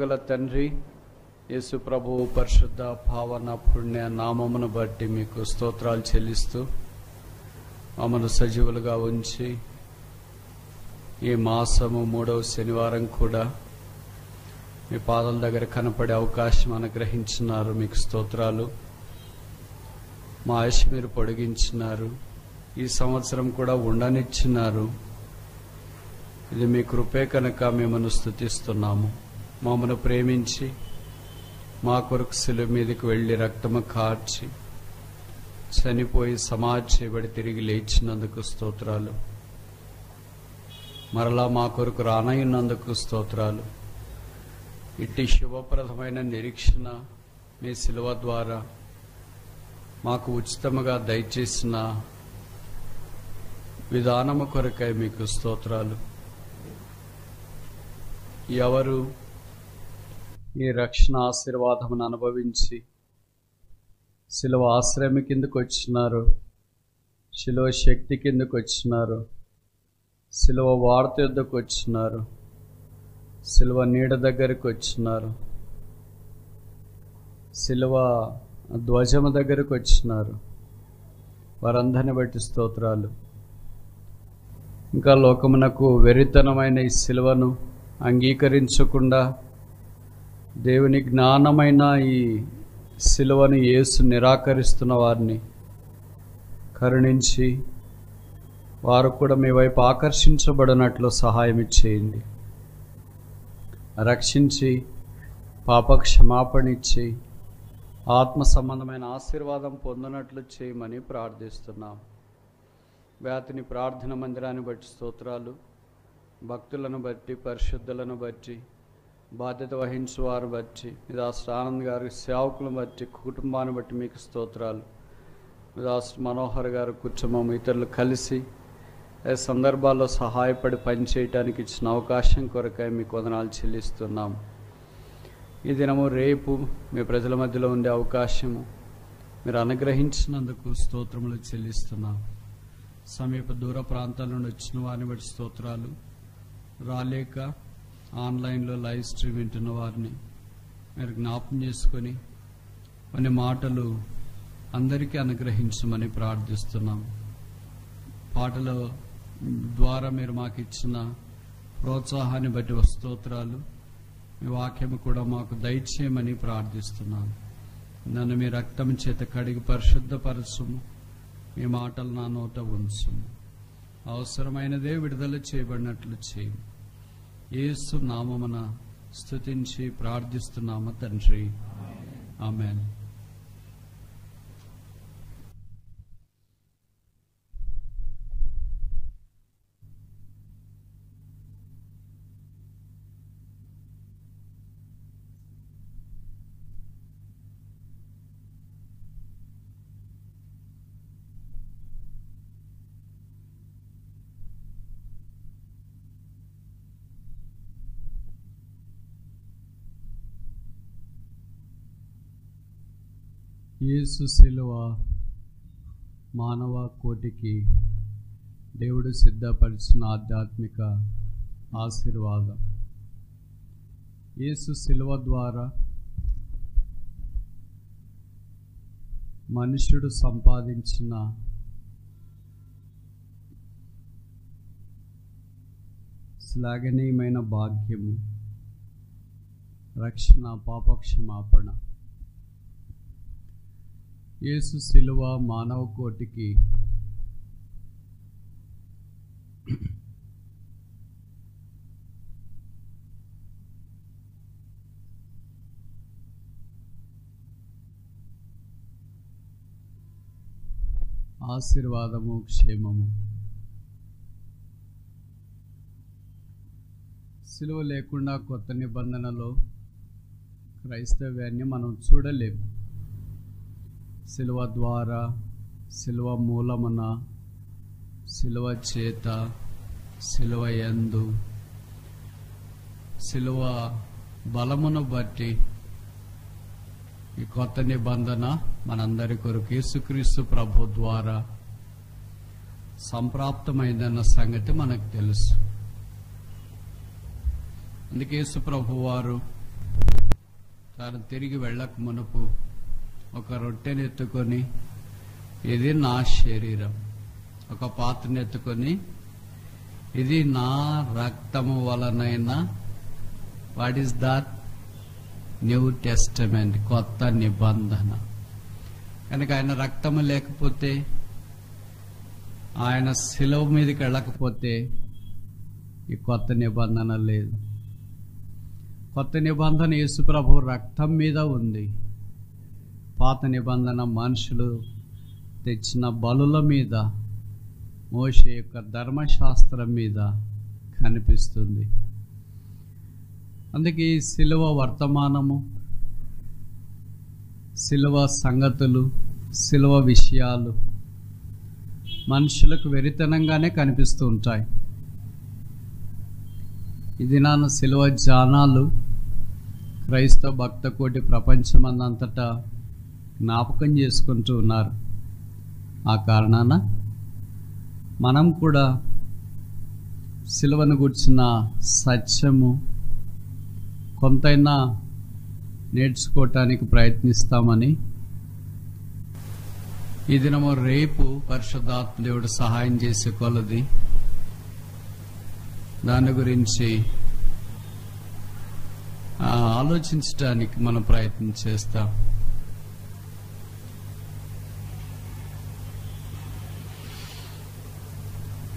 ప్రేమగల తండ్రి, యేసు ప్రభువు పరిశుద్ధ పావన పుణ్య నామమును బట్టి మీకు స్తోత్రాలు చెల్లిస్తూ మమ్మను సజీవులుగా ఉంచి ఈ మాసము 3వ శనివారం కూడా మీ పాదాల దగ్గర కనపడే అవకాశం అనుగ్రహించినారు. మీకు స్తోత్రాలు. మా ఆయుష్ మీరు పొడిగించినారు. ఈ సంవత్సరం కూడా ఉండనిచ్చినారు. ఇది మీ కృపే కనుక మిమ్మల్ని స్తుతిస్తున్నాము. మమ్మను ప్రేమించి మా కొరకు శిలువ మీదకి వెళ్ళి రక్తము కార్చి చనిపోయి సమాధి చేయబడి తిరిగి లేచినందుకు స్తోత్రాలు. మరలా మా కొరకు రానయ్యున్నందుకు స్తోత్రాలు. ఇట్టి శుభప్రదమైన నిరీక్షణ మీ శిలువ ద్వారా మాకు ఉచితముగా దయచేసిన విధానము కొరకై మీకు స్తోత్రాలు. ఎవరు ఈ రక్షణ ఆశీర్వాదమును అనుభవించి శిలువ ఆశ్రయం కిందకు వచ్చినారు, శిలువ శక్తి కిందకు వచ్చినారు, శిలువ వార్త యుద్ధకు వచ్చినారు, శిలువ నీడ దగ్గరకు వచ్చినారు, శిలువ ధ్వజము దగ్గరకు వచ్చినారు, వారందరిని బట్టి స్తోత్రాలు. ఇంకా లోకమునకు వెరితనమైన ఈ శిలువను అంగీకరించకుండా దేవుని జ్ఞానమైన ఈ శిలువను యేసు నిరాకరిస్తున్న వారిని కరుణించి వారు కూడా మీ వైపు ఆకర్షించబడినట్లు సహాయం చేయండి. రక్షించి పాప క్షమాపణ ఇచ్చి ఆత్మ సంబంధమైన ఆశీర్వాదం పొందినట్లు చేయమని ప్రార్థిస్తున్నాం. వ్యాధిని ప్రార్థన మందిరాన్ని బట్టి స్తోత్రాలు. భక్తులను బట్టి, పరిశుద్ధులను బట్టి, బాధ్యత వహించు వారు బట్టి, దాసు ఆనంద్ గారి సేవకులను బట్టి, కుటుంబాన్ని బట్టి మీకు స్తోత్రాలు. దాసు మనోహర్ గారు కుటుంబం ఇతరులు కలిసి ఏ సందర్భాల్లో సహాయపడి పనిచేయటానికి ఇచ్చిన అవకాశం కొరకై మీకు వందనాలు చెల్లిస్తున్నాం. ఈ దినము రేపు మీ ప్రజల మధ్యలో ఉండే అవకాశము మీరు అనుగ్రహించినందుకు స్తోత్రములు చెల్లిస్తున్నాం. సమీప దూర ప్రాంతాల నుండి వచ్చిన వారిని బట్టి స్తోత్రాలు. రాలేక ఆన్లైన్లో లైవ్ స్ట్రీమ్ వింటున్న వారిని మీరు జ్ఞాపం చేసుకొని కొన్ని మాటలు అందరికీ అనుగ్రహించమని ప్రార్థిస్తున్నాం. పాటల ద్వారా మీరు మాకు ఇచ్చిన ప్రోత్సాహాన్ని బట్టి స్తోత్రాలు. మీ వాక్యము కూడా మాకు దయచేయమని ప్రార్థిస్తున్నాను. నన్ను మీ రక్తం చేత కడిగి పరిశుద్ధపరచుము. మీ మాటలు నా నోట ఉంచుము. అవసరమైనదే విడుదల చేయబడినట్లు చేయి. యేసు నామమున స్తుతించి ప్రార్థిస్తున్నాము తండ్రి. ఆమేన్. యేసు శిలువ మానవ కోటికి దేవుడు సిద్ధపరిచిన ఆధ్యాత్మిక ఆశీర్వాదం. యేసు శిలువ ద్వారా మనుష్యుడు సంపాదించిన శ్లాఘనీయమైన భాగ్యము, రక్షణ, పాపక్షమాపణ. యేసు శిలువ మానవ కోటికి ఆశీర్వాదము, క్షేమము. శిలువ లేకుండా కొత్త నిబంధనలో క్రైస్తవ్యాన్ని మనం చూడలేము. శిలువ ద్వారా, శిలువ మూలమున, శిలువ చేత, శిలువ యందు, శిలువ బలమును బట్టి ఈ కొత్త నిబంధన మనందరి కొరకు యేసుక్రీస్తు ప్రభు ద్వారా సంప్రాప్తమైందన్న సంగతి మనకు తెలుసు. అందుకే యేసు ప్రభు వారు తాను తిరిగి వెళ్ళక మునుపు ఒక రొట్టెని ఎత్తుకొని, ఇది నా శరీరం, ఒక పాత్రను ఎత్తుకొని, ఇది నా రక్తము వలనైన, what is that? New testament, కొత్త నిబంధన. కనుక ఆయన రక్తము లేకపోతే, ఆయన శిలువ మీదకి వెళ్ళకపోతే ఈ కొత్త నిబంధన లేదు. కొత్త నిబంధన యేసుప్రభు రక్తం మీద ఉంది. పాత నిబంధన మనుషులు తెచ్చిన బలుల మీద, మోషే యొక్క ధర్మశాస్త్రం మీద కనిపిస్తుంది. అందుకే ఈ శిలువ వర్తమానము, శిలువ సంగతులు, శిలువ విషయాలు మనుషులకు వెరితనంగానే కనిపిస్తూ ఉంటాయి. ఈ దినాన శిలువ జానాలు క్రైస్తవ భక్త కోటి ప్రపంచమందంతటా జ్ఞాపకం చేసుకుంటూ ఉన్నారు. ఆ కారణాన మనం కూడా శిలువను గుర్చిన సత్యము కొంతైనా నేర్చుకోవటానికి ప్రయత్నిస్తామని ఈ దినము రేపు పరిశుద్ధాత్మ దేవుడు సహాయం చేసే కొలది దాని గురించి ఆలోచించడానికి మనం ప్రయత్నం చేస్తాం.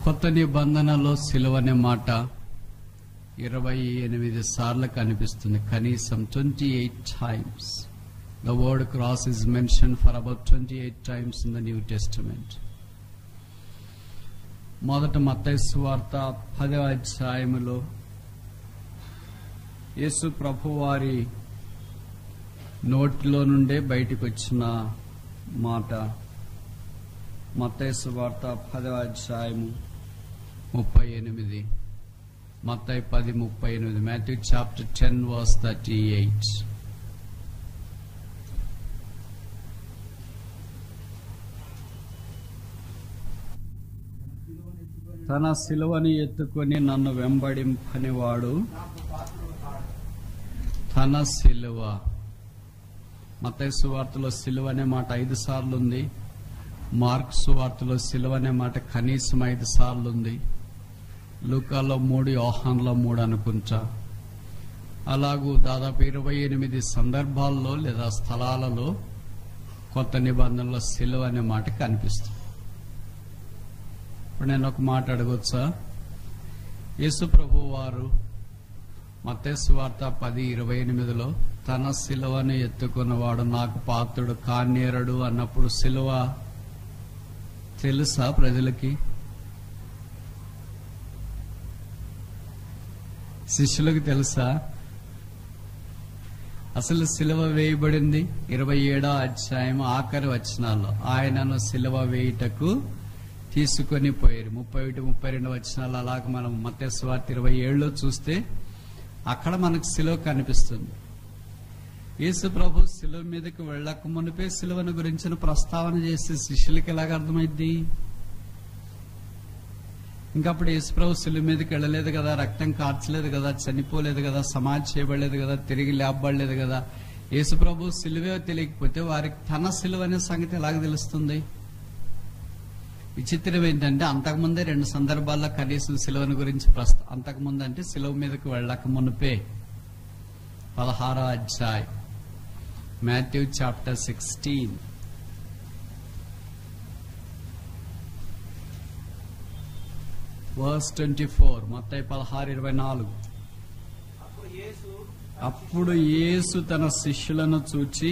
కొత్త నిబంధనలో సిలువ అనే మాట 28 సార్లు కనిపిస్తుంది. కనీసం 28 times. The word cross is mentioned for about 28 times in the New Testament. మొదట మత్తయి సువార్త 10వ అధ్యాయములో యేసు ప్రభువారి నోటిలో నుండే బయటికి వచ్చిన మాట. మత్తయి సువార్త 10వ అధ్యాయము 38. మత్తయి 10:38. Matthew chapter 10 verse 38. తన సిలువని ఎత్తుకొని నన్ను వెంబడింపనివాడు తన సిలువ. మత్తయి సువార్తలో సిలువ అనే మాట 5 సార్లు ఉంది. మార్కు సువార్తలో సిలువ అనే మాట కనీసం 5 సార్లు ఉంది. లూకాలో 3, యోహానులో 3 అనుకుంటా. అలాగూ దాదాపు 28 సందర్భాల్లో లేదా స్థలాలలో కొత్త నిబంధనలో సిలువ అనే మాట కనిపిస్తుంది. ఇప్పుడు నేను ఒక మాట అడగొచ్చా? యేసు ప్రభు వారు మత్తయి సువార్త 10:28లో తన సిలువను ఎత్తుకున్నవాడు నాకు పాత్రుడు కానేరడు అన్నప్పుడు సిలువ తెలుసా ప్రజలకి? శిష్యులకు తెలుసా? అసలు సిలువ వేయబడింది 27వ అధ్యాయం ఆఖరి వచనాల్లో. ఆయనను సిలువ వేయుటకు తీసుకొని పోయారు. 31, 32 వచనాలు. అలాగే మనం మత్తయి సువార్త 27లో చూస్తే అక్కడ మనకు సిలువ కనిపిస్తుంది. యేసు ప్రభు సిలువ మీదకి వెళ్ళక మునిపే సిలువను గురించిన ప్రస్తావన చేస్తే శిష్యులకి ఎలాగ అర్థమైంది? ఇంకప్పుడు యేసు ప్రభు సిలువ మీదకి వెళ్ళలేదు కదా, రక్తం కార్చలేదు కదా, చనిపోలేదు కదా, సమాధి చేయబడలేదు కదా, తిరిగి లేపబడలేదు కదా. యేసు ప్రభు సిలువే తెలియకపోతే వారికి తన సిలువ అనే సంగతి ఎలాగ తెలుస్తుంది? విచిత్రం ఏంటంటే అంతకుముందే 2 సందర్భాల్లో కనీసం సిలువను గురించి అంతకుముందు అంటే సిలువ మీదకి వెళ్ళక మునిపే 16వ అధ్యాయం మాథ్యూ చాప్టర్ 16 verse 24. మత్తయి 16:24. అప్పుడు యేసు తన శిష్యులను చూచి,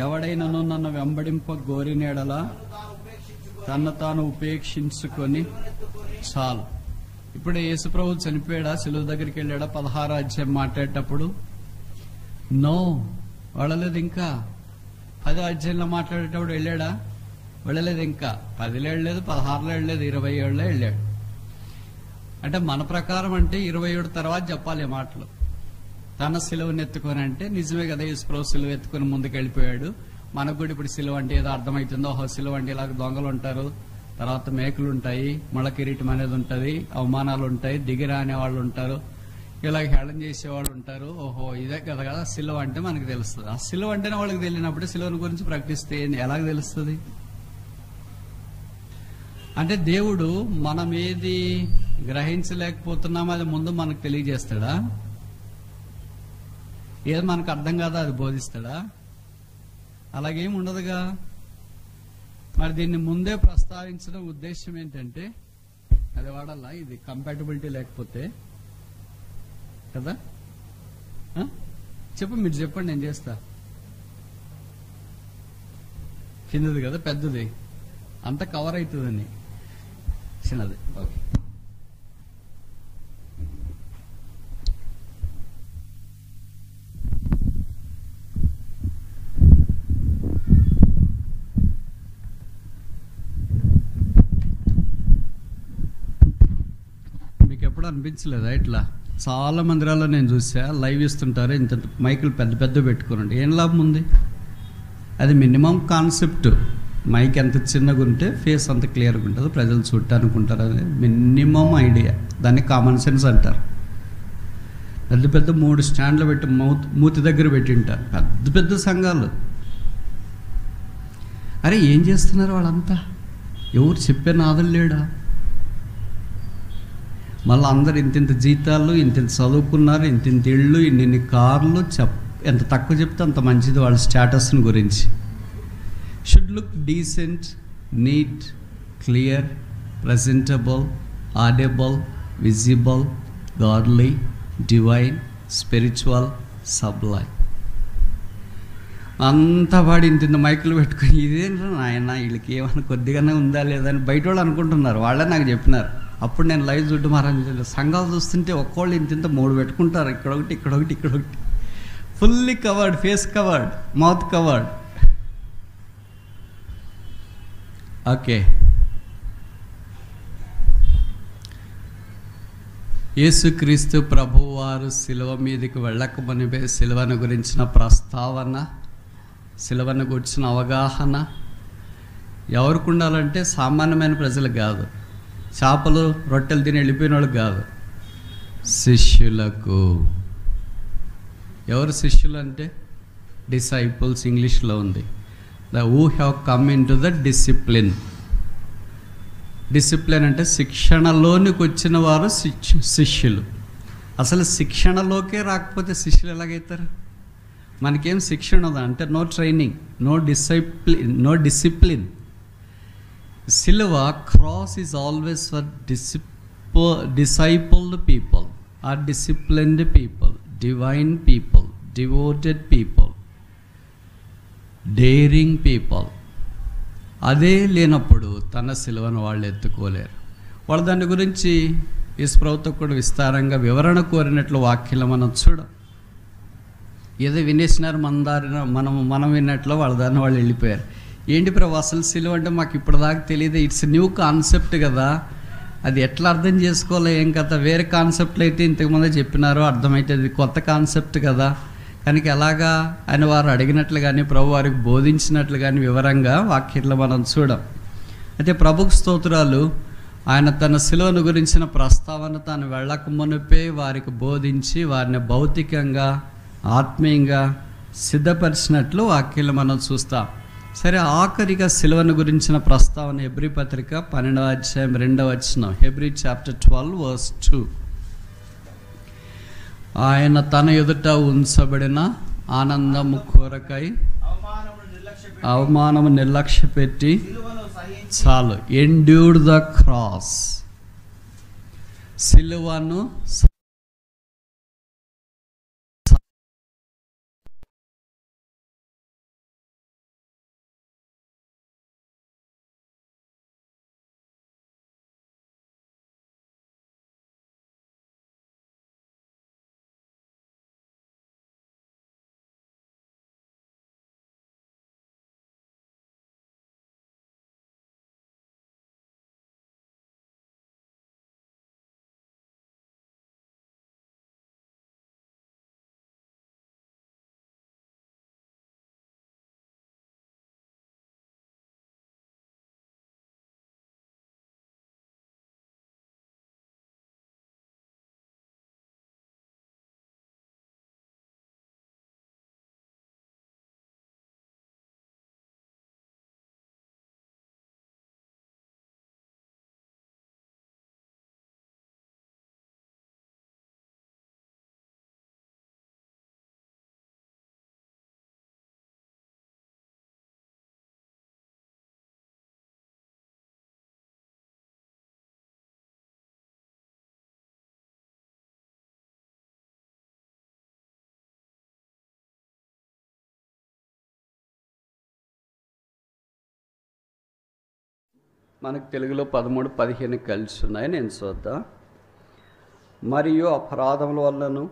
ఎవడైనను నన్ను వెంబడింప గోరినేడలా తను తాను ఉపేక్షించుకొని చాలు. ఇప్పుడు యేసుప్రభు చనిపోయాడా? సిలువ దగ్గరికి వెళ్ళాడా? 16వ అధ్యాయం మాట్లాడేటప్పుడు నో, వెళ్ళలేదు. ఇంకా 10వ అధ్యాయంలో మాట్లాడేటప్పుడు వెళ్ళాడా? వెళ్ళలేదు. ఇంకా 10లో వెళ్ళలేదు, 16లో వెళ్ళలేదు, 27లో వెళ్ళాడు. అంటే మన ప్రకారం అంటే 27 తర్వాత చెప్పాలి ఈ మాటలు. తన సిలువను ఎత్తుకొని అంటే నిజమే కదా, యేసుప్రభు సిలువ ఎత్తుకొని ముందుకు వెళ్ళిపోయాడు. మనకు కూడా ఇప్పుడు సిలువ అంటే ఏదో అర్థమవుతుందో, సిలువ అంటే ఇలాగ దొంగలు ఉంటారు, తర్వాత మేకులు ఉంటాయి, ముళ్ళ కిరీటం అనేది ఉంటుంది, అవమానాలు ఉంటాయి, దిగిరా అనే వాళ్ళు ఉంటారు, ఇలా హేళన చేసేవాళ్ళు ఉంటారు. ఓహో ఇదే కదా సిలువ అంటే మనకు తెలుస్తుంది. ఆ సిలువ అంటేనే వాళ్ళకి తెలియనప్పుడు సిలువను గురించి ప్రకటిస్తే ఎలాగ తెలుస్తుంది? అంటే దేవుడు మనం ఏది గ్రహించలేకపోతున్నామో అది ముందు మనకు తెలియజేస్తాడా? ఏది మనకు అర్థం కాదా అది బోధిస్తాడా? అలాగేం ఉండదుగా. మరి దీన్ని ముందే ప్రస్తావించడం ఉద్దేశం ఏంటంటే అది వాడాలా, ఇది కంపాటబిలిటీ లేకపోతే కదా. మీరు చెప్పండి, నేను చేస్తా. చిన్నది కదా పెద్దది అంత కవర్ అవుతుందని. చిన్నది ఓకే. మీకు ఎప్పుడు అనిపించలేదా ఇట్లా? చాలా మందిరాల్లో నేను చూసా, లైవ్ ఇస్తుంటారు, ఇంత మైకులు పెద్ద పెద్ద పెట్టుకోనండి. ఏం లాభం ఉంది? అది మినిమం కాన్సెప్ట్. మైక్ ఎంత చిన్నగా ఉంటే ఫేస్ అంత క్లియర్గా ఉంటుంది, ప్రజలు చూడటానికి ఉంటారు. అనేది మినిమం ఐడియా. దాన్ని కామన్ సెన్స్ అంటారు. పెద్ద పెద్ద 3 స్టాండ్లు పెట్టి మూతి దగ్గర పెట్టింటారు పెద్ద పెద్ద సంఘాలు. అరే ఏం చేస్తున్నారు వాళ్ళంతా? ఎవరు చెప్పే నాదులు లేడా? మళ్ళీ అందరు ఇంతింత జీతాలు, ఇంతింత చదువుకున్నారు, ఇంతింత ఇళ్ళు, ఇన్ని కార్లు. ఎంత తక్కువ చెప్తే అంత మంచిది వాళ్ళ స్టేటస్ని గురించి. Should look decent, neat, clear, presentable, audible, visible, godly, divine, spiritual, sublime. అంతా వాడి ఇంత మైకులు పెట్టుకుని ఇదేంటో నాయన వీళ్ళకి ఏమైనా కొద్దిగానే ఉందా లేదా అని బయట వాళ్ళు అనుకుంటున్నారు. వాళ్ళే నాకు చెప్పినారు. అప్పుడు నేను లైవ్ చూడ్డం మారాను. సంఘాలు చూస్తుంటే ఒక్కోళ్ళు ఇంత 3 పెట్టుకుంటారు, ఇక్కడొకటి ఇక్కడొకటి ఇక్కడొకటి. Fully covered, face covered, mouth covered. Okay. యేసుక్రీస్తు ప్రభువారు శిలువ మీదకి వెళ్ళకమునిపే శిలువను గురించిన ప్రస్తావన, శిలువను గురించిన అవగాహన ఎవరికి ఉండాలంటే సామాన్యమైన ప్రజలు కాదు, చేపలు రొట్టెలు తిని వెళ్ళిపోయిన వాళ్ళు కాదు, శిష్యులకు. ఎవరు శిష్యులు అంటే డిసైపుల్స్ ఇంగ్లీష్లో ఉంది. The who have come into the discipline. Discipline అంటే శిక్షణలోనికి వచ్చిన వారు శిష్యులు. అసలు శిక్షణలోకే రాకపోతే శిష్యులు ఎలాగైతారు? మనకేం శిక్షణ ఉందా అంటే నో ట్రైనింగ్, నో డిసిప్లిన్. సిలువ cross is always for discipled people or disciplined people, divine people, devoted people, daring people. అదే లేనప్పుడు తన సిలువను వాళ్ళు ఎత్తుకోలేరు. వాళ్ళు దాని గురించి యేసుప్రభుతో కూడా విస్తారంగా వివరణ కోరినట్లు వాక్యంలో మనం చూడం. ఏదో వినేసినారు, మనం విన్నట్లు వాళ్ళ దాన్ని వాళ్ళు వెళ్ళిపోయారు. ఏంటి ప్రభు అసలు సిలువ అంటే మాకు ఇప్పటిదాకా తెలియదు, ఇట్స్ న్యూ కాన్సెప్ట్ కదా, అది ఎట్లా అర్థం చేసుకోవాలి ఏం కదా? వేరే కాన్సెప్ట్లు అయితే ఇంతకుముందే చెప్పినారో అర్థమైతే, అది కొత్త కాన్సెప్ట్ కదా. కనుక ఎలాగా అని వారు అడిగినట్లు కానీ ప్రభు వారికి బోధించినట్లు కానీ వివరంగా వాక్యంలో మనం చూడం. అయితే ప్రభుకు స్తోత్రాలు. ఆయన తన సిలువను గురించిన ప్రస్తావన తాను వెళ్ళక మునిపే వారికి బోధించి వారిని భౌతికంగా ఆత్మీయంగా సిద్ధపరిచినట్లు వాక్యంలో మనం చూస్తాం. సరే, ఆఖరిగా సిలువను గురించిన ప్రస్తావన హెబ్రీ పత్రిక 12వ అధ్యాయం 2వ వచనం. Hebrew chapter 12 verse 2. ఆయన తన ఎదుట ఉంచబడిన ఆనందము కొరకై అవమానము నిర్లక్ష్య పెట్టి చాలు ఎండ్యూర్డ్ ద క్రాస్. సిలువను మనకు తెలుగులో 13, 15 కలిసి ఉన్నాయి. నేను చూద్దాం. మరియు అపరాధముల వలనను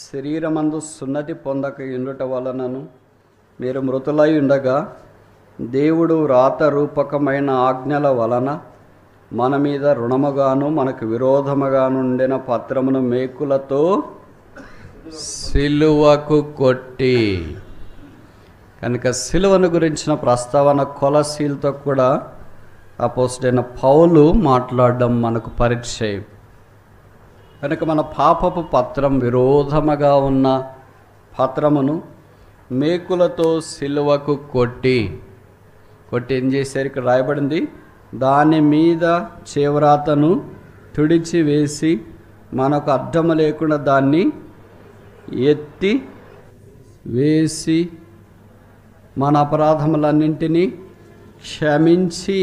శరీరమందు సున్నతి పొందక ఉండుట వలనను మీరు మృతులై ఉండగా దేవుడు వ్రాత రూపకమైన ఆజ్ఞల వలన మన మీద రుణముగాను మనకు విరోధముగానుండిన పత్రమును మేకులతో సిలువకు కొట్టి. కనుక సిలువను గురించిన ప్రస్తావన కొలసీలతో కూడా అపోస్తలుడైన పౌలు మాట్లాడడం మనకు పరిచయం. కనుక మన పాపపు పత్రం, విరోధముగా ఉన్న పత్రమును మేకులతో సిలువకు కొట్టి ఏం చేశారు? ఇక్కడ రాయబడింది, దాని మీద చేవ్రాతను తుడిచి వేసి మనకు అడ్డము లేకుండా దాన్ని ఎత్తి వేసి మన అపరాధములన్నింటినీ క్షమించి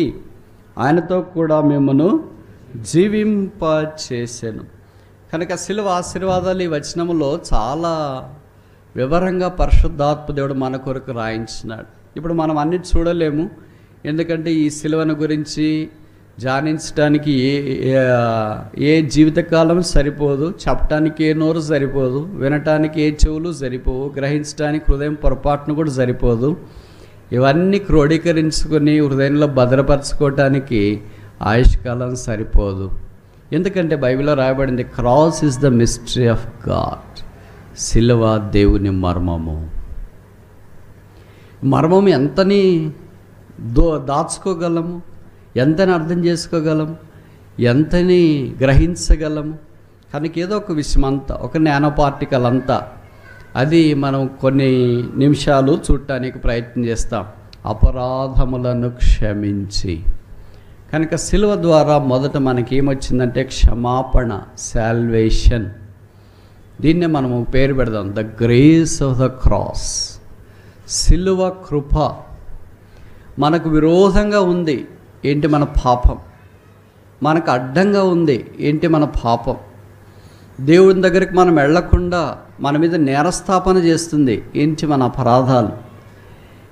ఆయనతో కూడా మిమ్మను జీవింపచేసెను. కనుక శిలువ ఆశీర్వాదాలు ఈ వచనములో చాలా వివరంగా పరిశుద్ధాత్మ దేవుడు మన కొరకు రాయించినాడు. ఇప్పుడు మనం అన్నిటి చూడలేము, ఎందుకంటే ఈ శిలువను గురించి ధ్యానించడానికి ఏ జీవితకాలం సరిపోదు, చెప్పటానికి ఏ నోరు సరిపోదు, వినటానికి ఏ చెవులు సరిపోవు, గ్రహించడానికి హృదయం పొరపాటును కూడా సరిపోదు. ఇవన్నీ క్రోడీకరించుకొని హృదయంలో భద్రపరచుకోవటానికి ఆయుష్కాలం సరిపోదు. ఎందుకంటే బైబిల్లో రాయబడింది, cross is the mystery of God. శిలువ దేవుని మర్మము. మర్మం ఎంతని దాచుకోగలము, ఎంతని అర్థం చేసుకోగలము, ఎంతని గ్రహించగలము. కనుక ఏదో ఒక విషయం అంతా, ఒక నానో పార్టికల్ అంతా, అది మనం కొన్ని నిమిషాలు చూడటానికి ప్రయత్నం చేస్తాం. అపరాధములను క్షమించి. కనుక సిలువ ద్వారా మొదట మనకి ఏమొచ్చిందంటే క్షమాపణ, సాల్వేషన్. దీన్నే మనము పేరు పెడదాం, the grace of the cross. సిలువ కృప. మనకు విరోధంగా ఉంది ఏంటి? మన పాపం. మనకు అడ్డంగా ఉంది ఏంటి? మన పాపం. దేవుని దగ్గరికి మనం వెళ్లకుండా మన మీద నేరస్థాపన చేస్తుంది ఏంటి? మన అపరాధాలు.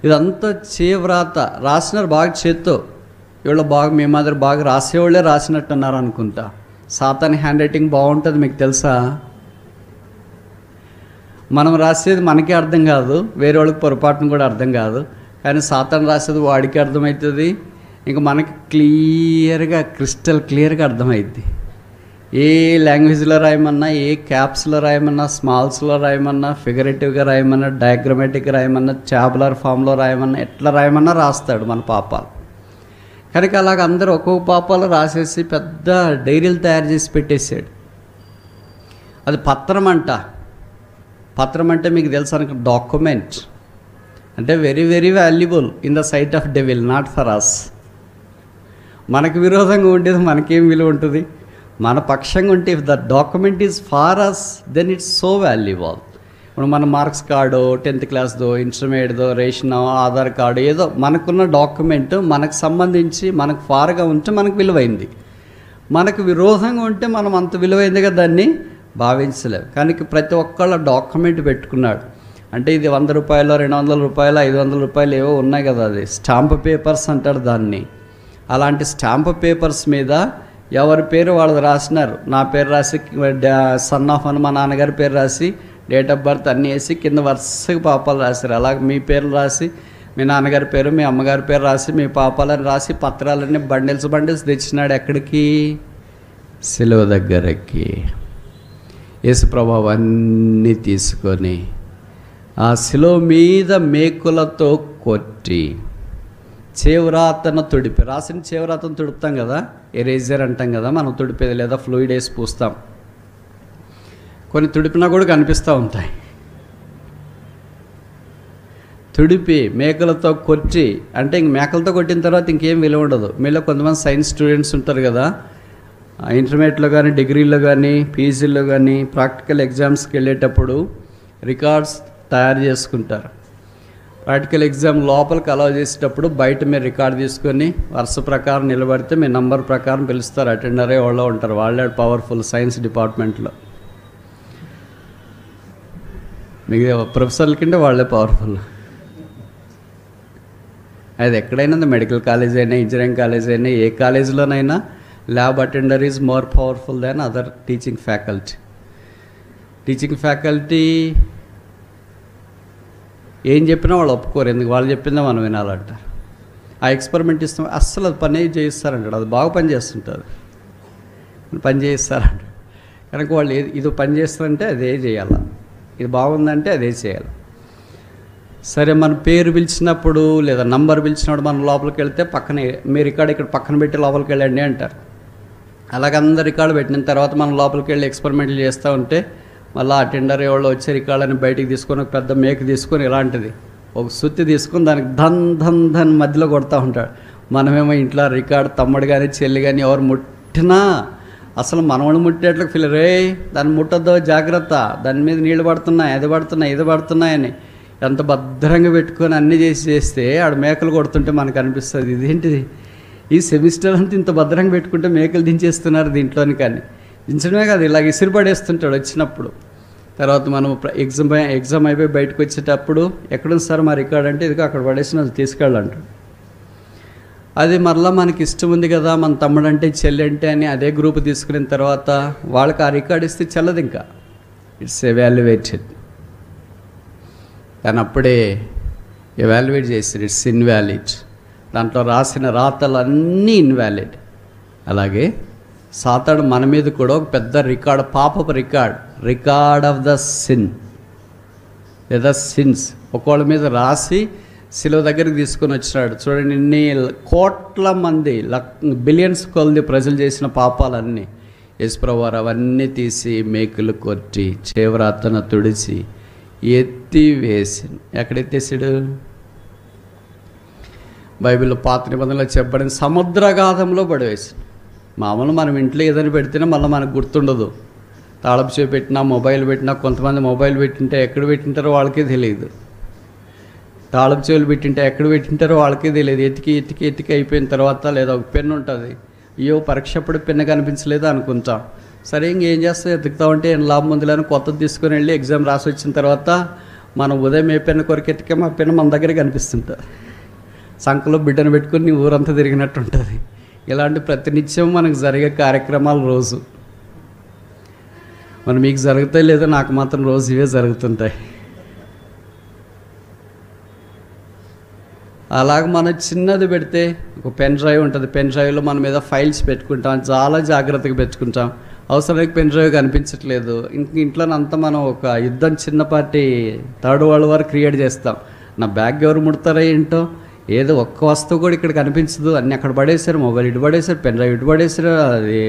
ఇదంతా చేవ్రాత రాసినారు బాగా చేత్తో. వీళ్ళు బాగా మీ మాదిరి బాగా రాసేవాళ్ళే రాసినట్టున్నారు అనుకుంటా. సాతాని హ్యాండ్ రైటింగ్ బాగుంటుంది, మీకు తెలుసా? మనం రాసేది మనకే అర్థం కాదు, వేరే వాళ్ళకి పొరపాటును కూడా అర్థం కాదు. కానీ సాతాను రాసేది వాడికి అర్థమవుతుంది, ఇంకా మనకి క్లియర్గా, క్రిస్టల్ క్లియర్గా అర్థమవుద్ది. ఏ లాంగ్వేజ్లో రాయమన్నా, ఏ క్యాప్స్లో రాయమన్నా, స్మాల్స్లో రాయమన్నా, ఫిగరేటివ్గా రాయమన్నా, డయాగ్రమాటిక్గా రాయమన్నా, ట్యాబులర్ ఫామ్లో రాయమన్నా, ఎట్లా రాయమన్నా రాస్తాడు మన పాపాలు. కనుక అలాగ అందరూ ఒక్కొక్క పాపాలు రాసేసి పెద్ద డైరీలు తయారు చేసి పెట్టేశాడు. అది పత్రం అంట. పత్రం అంటే మీకు తెలుసు అనుకో, డాక్యుమెంట్ అంటే very very valuable in the sight of devil, not for us. మనకు విరోధంగా ఉండేది మనకేం విలువ ఉంటుంది? మన పక్షంగా ఉంటే if the document is for us then it's so valuable. ఇప్పుడు మన మార్క్స్ కార్డు, 10th క్లాస్దో, ఇంటర్మీడియట్దో, రేషన్, ఆధార్ కార్డు, ఏదో మనకున్న డాక్యుమెంట్ మనకు సంబంధించి మనకు ఫార్గా ఉంటే మనకు విలువైంది. మనకు విరోధంగా ఉంటే మనం అంత విలువైందిగా దాన్ని భావించలేము. కానీ ప్రతి ఒక్కళ్ళ డాక్యుమెంట్ పెట్టుకున్నాడు. అంటే ఇది 100 రూపాయలు, 200 రూపాయలు, 500 రూపాయలు ఏవో ఉన్నాయి కదా, అది స్టాంప్ పేపర్స్ అంటారు దాన్ని. అలాంటి స్టాంప్ పేపర్స్ మీద ఎవరి పేరు వాళ్ళది రాసినారు. నా పేరు రాసి, సన్ ఆఫ్ అని మా నాన్నగారి పేరు రాసి, డేట్ ఆఫ్ బర్త్ అన్నీ వేసి కింద వరుసగా పాపాలు రాశారు. అలాగే మీ పేర్లు రాసి, మీ నాన్నగారి పేరు, మీ అమ్మగారి పేరు రాసి, మీ పాపాలని రాసి, పత్రాలన్నీ బండిల్స్ తెచ్చినాడు. ఎక్కడికి? సిలువ దగ్గరకి. యేసుప్రభు అవన్నీ తీసుకొని ఆ సిలువ మీద మేకులతో కొట్టి చేవ్రాతను తుడిపి. రాసిన చేవ్రాతను తుడుపుతాం కదా, ఎరేజర్ అంటాం కదా మనం తుడిపేది, లేదా ఫ్లూయిడ్ వేసి పూస్తాం. కొన్ని తుడిపినా కూడా కనిపిస్తూ ఉంటాయి. తుడిపి మేకలతో కొట్టి, అంటే ఇంక మేకలతో కొట్టిన తర్వాత ఇంకేం విలువ ఉండదు. మీలో కొంతమంది సైన్స్ స్టూడెంట్స్ ఉంటారు కదా, ఇంటర్మీడియట్లో కానీ, డిగ్రీలో కానీ, పీజీలో కానీ, ప్రాక్టికల్ ఎగ్జామ్స్కి వెళ్ళేటప్పుడు రికార్డ్స్ తయారు చేసుకుంటారు. ప్రాక్టికల్ ఎగ్జామ్ లోపలికి అలౌ చేసేటప్పుడు బయట మీరు రికార్డ్ తీసుకొని వరుస ప్రకారం నిలబడితే మీ నంబర్ ప్రకారం పిలుస్తారు. అటెండరే వాళ్ళు ఉంటారు, వాళ్ళే పవర్ఫుల్ సైన్స్ డిపార్ట్మెంట్లో. మీకు ప్రొఫెసర్ల కింద వాళ్ళే పవర్ఫుల్. అది ఎక్కడైనా, మెడికల్ కాలేజ్ అయినా, ఇంజనీరింగ్ కాలేజ్ అయినా, ఏ కాలేజీలోనైనా lab attender is more powerful than other teaching faculty. Teaching faculty ఏం చెప్పినా వాళ్ళు ఒప్పుకోరు, ఎందుకు వాళ్ళు చెప్పిందా మనం వినాలంటారు. ఆ ఎక్స్పెరిమెంట్ ఇస్తాం, అస్సలు అది పని చేయిస్తారంటాడు, అది బాగా పని చేస్తుంటుంది, పని చేయిస్తారంట. కనుక వాళ్ళు ఇది పని చేస్తారంటే అదే చేయాలి, ఇది బాగుందంటే అదే చేయాలి. సరే, మన పేరు పిలిచినప్పుడు లేదా నంబర్ పిలిచినప్పుడు మనం లోపలికి వెళ్తే పక్కనే మీ రికార్డు ఇక్కడ పక్కన పెట్టి లోపలికి వెళ్ళండి అంటారు. అలాగే అందరు రికార్డు పెట్టిన తర్వాత మనం లోపలికి వెళ్ళి ఎక్స్పెరిమెంట్లు చేస్తూ ఉంటే మళ్ళీ అటెండర్ ఎవరో వచ్చే రికార్డుని బయటికి తీసుకొని ఒక పెద్ద మేక తీసుకొని ఇలాంటిది ఒక సుత్తి తీసుకొని దానికి ధన్ ధన్ ధన్ మధ్యలో కొడుతూ ఉంటాడు. మనమేమో ఇంట్లో రికార్డు తమ్ముడు కానీ చెల్లి కానీ ఎవరు ముట్టినా అసలు మనవాళ్ళు ముట్టేట్లకు ఫీల్, రే దాన్ని ముట్టద్దో జాగ్రత్త, దాని మీద నీళ్ళు పడుతున్నాయి, అది పడుతున్నాయి, ఇది పడుతున్నాయని ఎంత భద్రంగా పెట్టుకొని అన్నీ చేస్తే ఆడ మేకలు కొడుతుంటే మనకు అనిపిస్తుంది, ఇదేంటిది ఈ సెమిస్టర్ అంతా ఇంత భద్రంగా పెట్టుకుంటే మేకలు దించేస్తున్నారు దీంట్లోని. కానీ దించడమే కాదు, ఇలాగ ఇసిరి పడేస్తుంటాడు వచ్చినప్పుడు. తర్వాత మనం ఎగ్జామ్ అయిపోయి బయటకు వచ్చేటప్పుడు ఎక్కడుంది సార్ మా రికార్డ్ అంటే, ఇదిగో అక్కడ పడేసిన తీసుకెళ్ళంటాడు. అది మరలా మనకి ఇష్టం ఉంది కదా, మన తమ్ముడు అంటే చెల్లి అంటే అని అదే గ్రూప్ తీసుకున్న తర్వాత వాళ్ళకి ఆ రికార్డ్ ఇస్తే చెల్లదు, ఇంకా ఇట్స్ ఎవాల్యుయేటెడ్. కానీ అప్పుడే ఎవాల్యుయేట్ చేస్తారు, ఇట్స్ ఇన్వాలిడ్. దాంట్లో రాసిన రాతలు అన్నీ ఇన్వాలిడ్. అలాగే సాతాను మన మీద కూడా ఒక పెద్ద రికార్డ్, పాపపు రికార్డ్ ఆఫ్ ద సిన్ లేదా సిన్స్ ఒకళ్ళ మీద రాసి శిలువ దగ్గరికి తీసుకొని వచ్చినాడు. చూడండి, ఇన్ని కోట్ల మంది బిలియన్స్ కొలది ప్రజలు చేసిన పాపాలన్నీ యేసుప్రభువు వారు అవన్నీ తీసి మేకులు కొట్టి చేవరాతన తుడిచి ఎత్తి వేసి, ఎక్కడెత్తేసాడు? బైబిల్లో పాత నిబంధనలో చెప్పబడిన సముద్రగాధంలో పడివేసాడు. మామూలు మనం ఇంట్లో ఏదైనా పెడితేనే మళ్ళీ మనకు గుర్తుండదు. తాళపు చేయి పెట్టినా, మొబైల్ పెట్టినా, కొంతమంది మొబైల్ పెట్టింటే ఎక్కడ పెట్టింటారో వాళ్ళకే తెలియదు, తాళపు చెవులు పెట్టింటే ఎక్కడ పెట్టింటారో వాళ్ళకే తెలియదు. ఎతికి అయిపోయిన తర్వాత లేదా ఒక పెన్ను ఉంటుంది, అయ్యో పరీక్ష అప్పుడు పెన్ను కనిపించలేదు అనుకుంటాం. సరే ఇంకేం చేస్తాం, ఎతుకుతామంటే ఏం లాభం ఉందిలేని కొత్తది తీసుకొని వెళ్ళి ఎగ్జామ్ రాసి వచ్చిన తర్వాత మనం ఉదయం ఏ పెన్ను కొరకు ఎతికామో ఆ పెన్ను మన దగ్గర కనిపిస్తుంటుంది. సంకలో బిడ్డను పెట్టుకుని ఊరంతా తిరిగినట్టు ఉంటుంది. ఇలాంటి ప్రతినిత్యం మనకు జరిగే కార్యక్రమాలు రోజు మరి మీకు జరుగుతాయి లేదో, నాకు మాత్రం రోజు ఇవే జరుగుతుంటాయి. అలాగ మనం చిన్నది పెడితే ఒక పెన్ డ్రైవ్ ఉంటుంది, పెన్ డ్రైవ్లో మనం మీద ఫైల్స్ పెట్టుకుంటాం, చాలా జాగ్రత్తగా పెట్టుకుంటాం. అవసరానికి పెన్ డ్రైవ్ కనిపించట్లేదు, ఇంట్లోనంతా మనం ఒక యుద్ధం చిన్నపాటి థర్డ్ వరల్డ్ వార్ క్రియేట్ చేస్తాం. నా బ్యాగ్ ఎవరు ముడతారో ఏంటో, ఏదో ఒక్క వస్తువు కూడా ఇక్కడ కనిపించదు, అన్నీ అక్కడ పడేశారు, మొబైల్ ఇటు పడేశారు, పెన్ డ్రైవ్ ఇటు పడేశారు, అది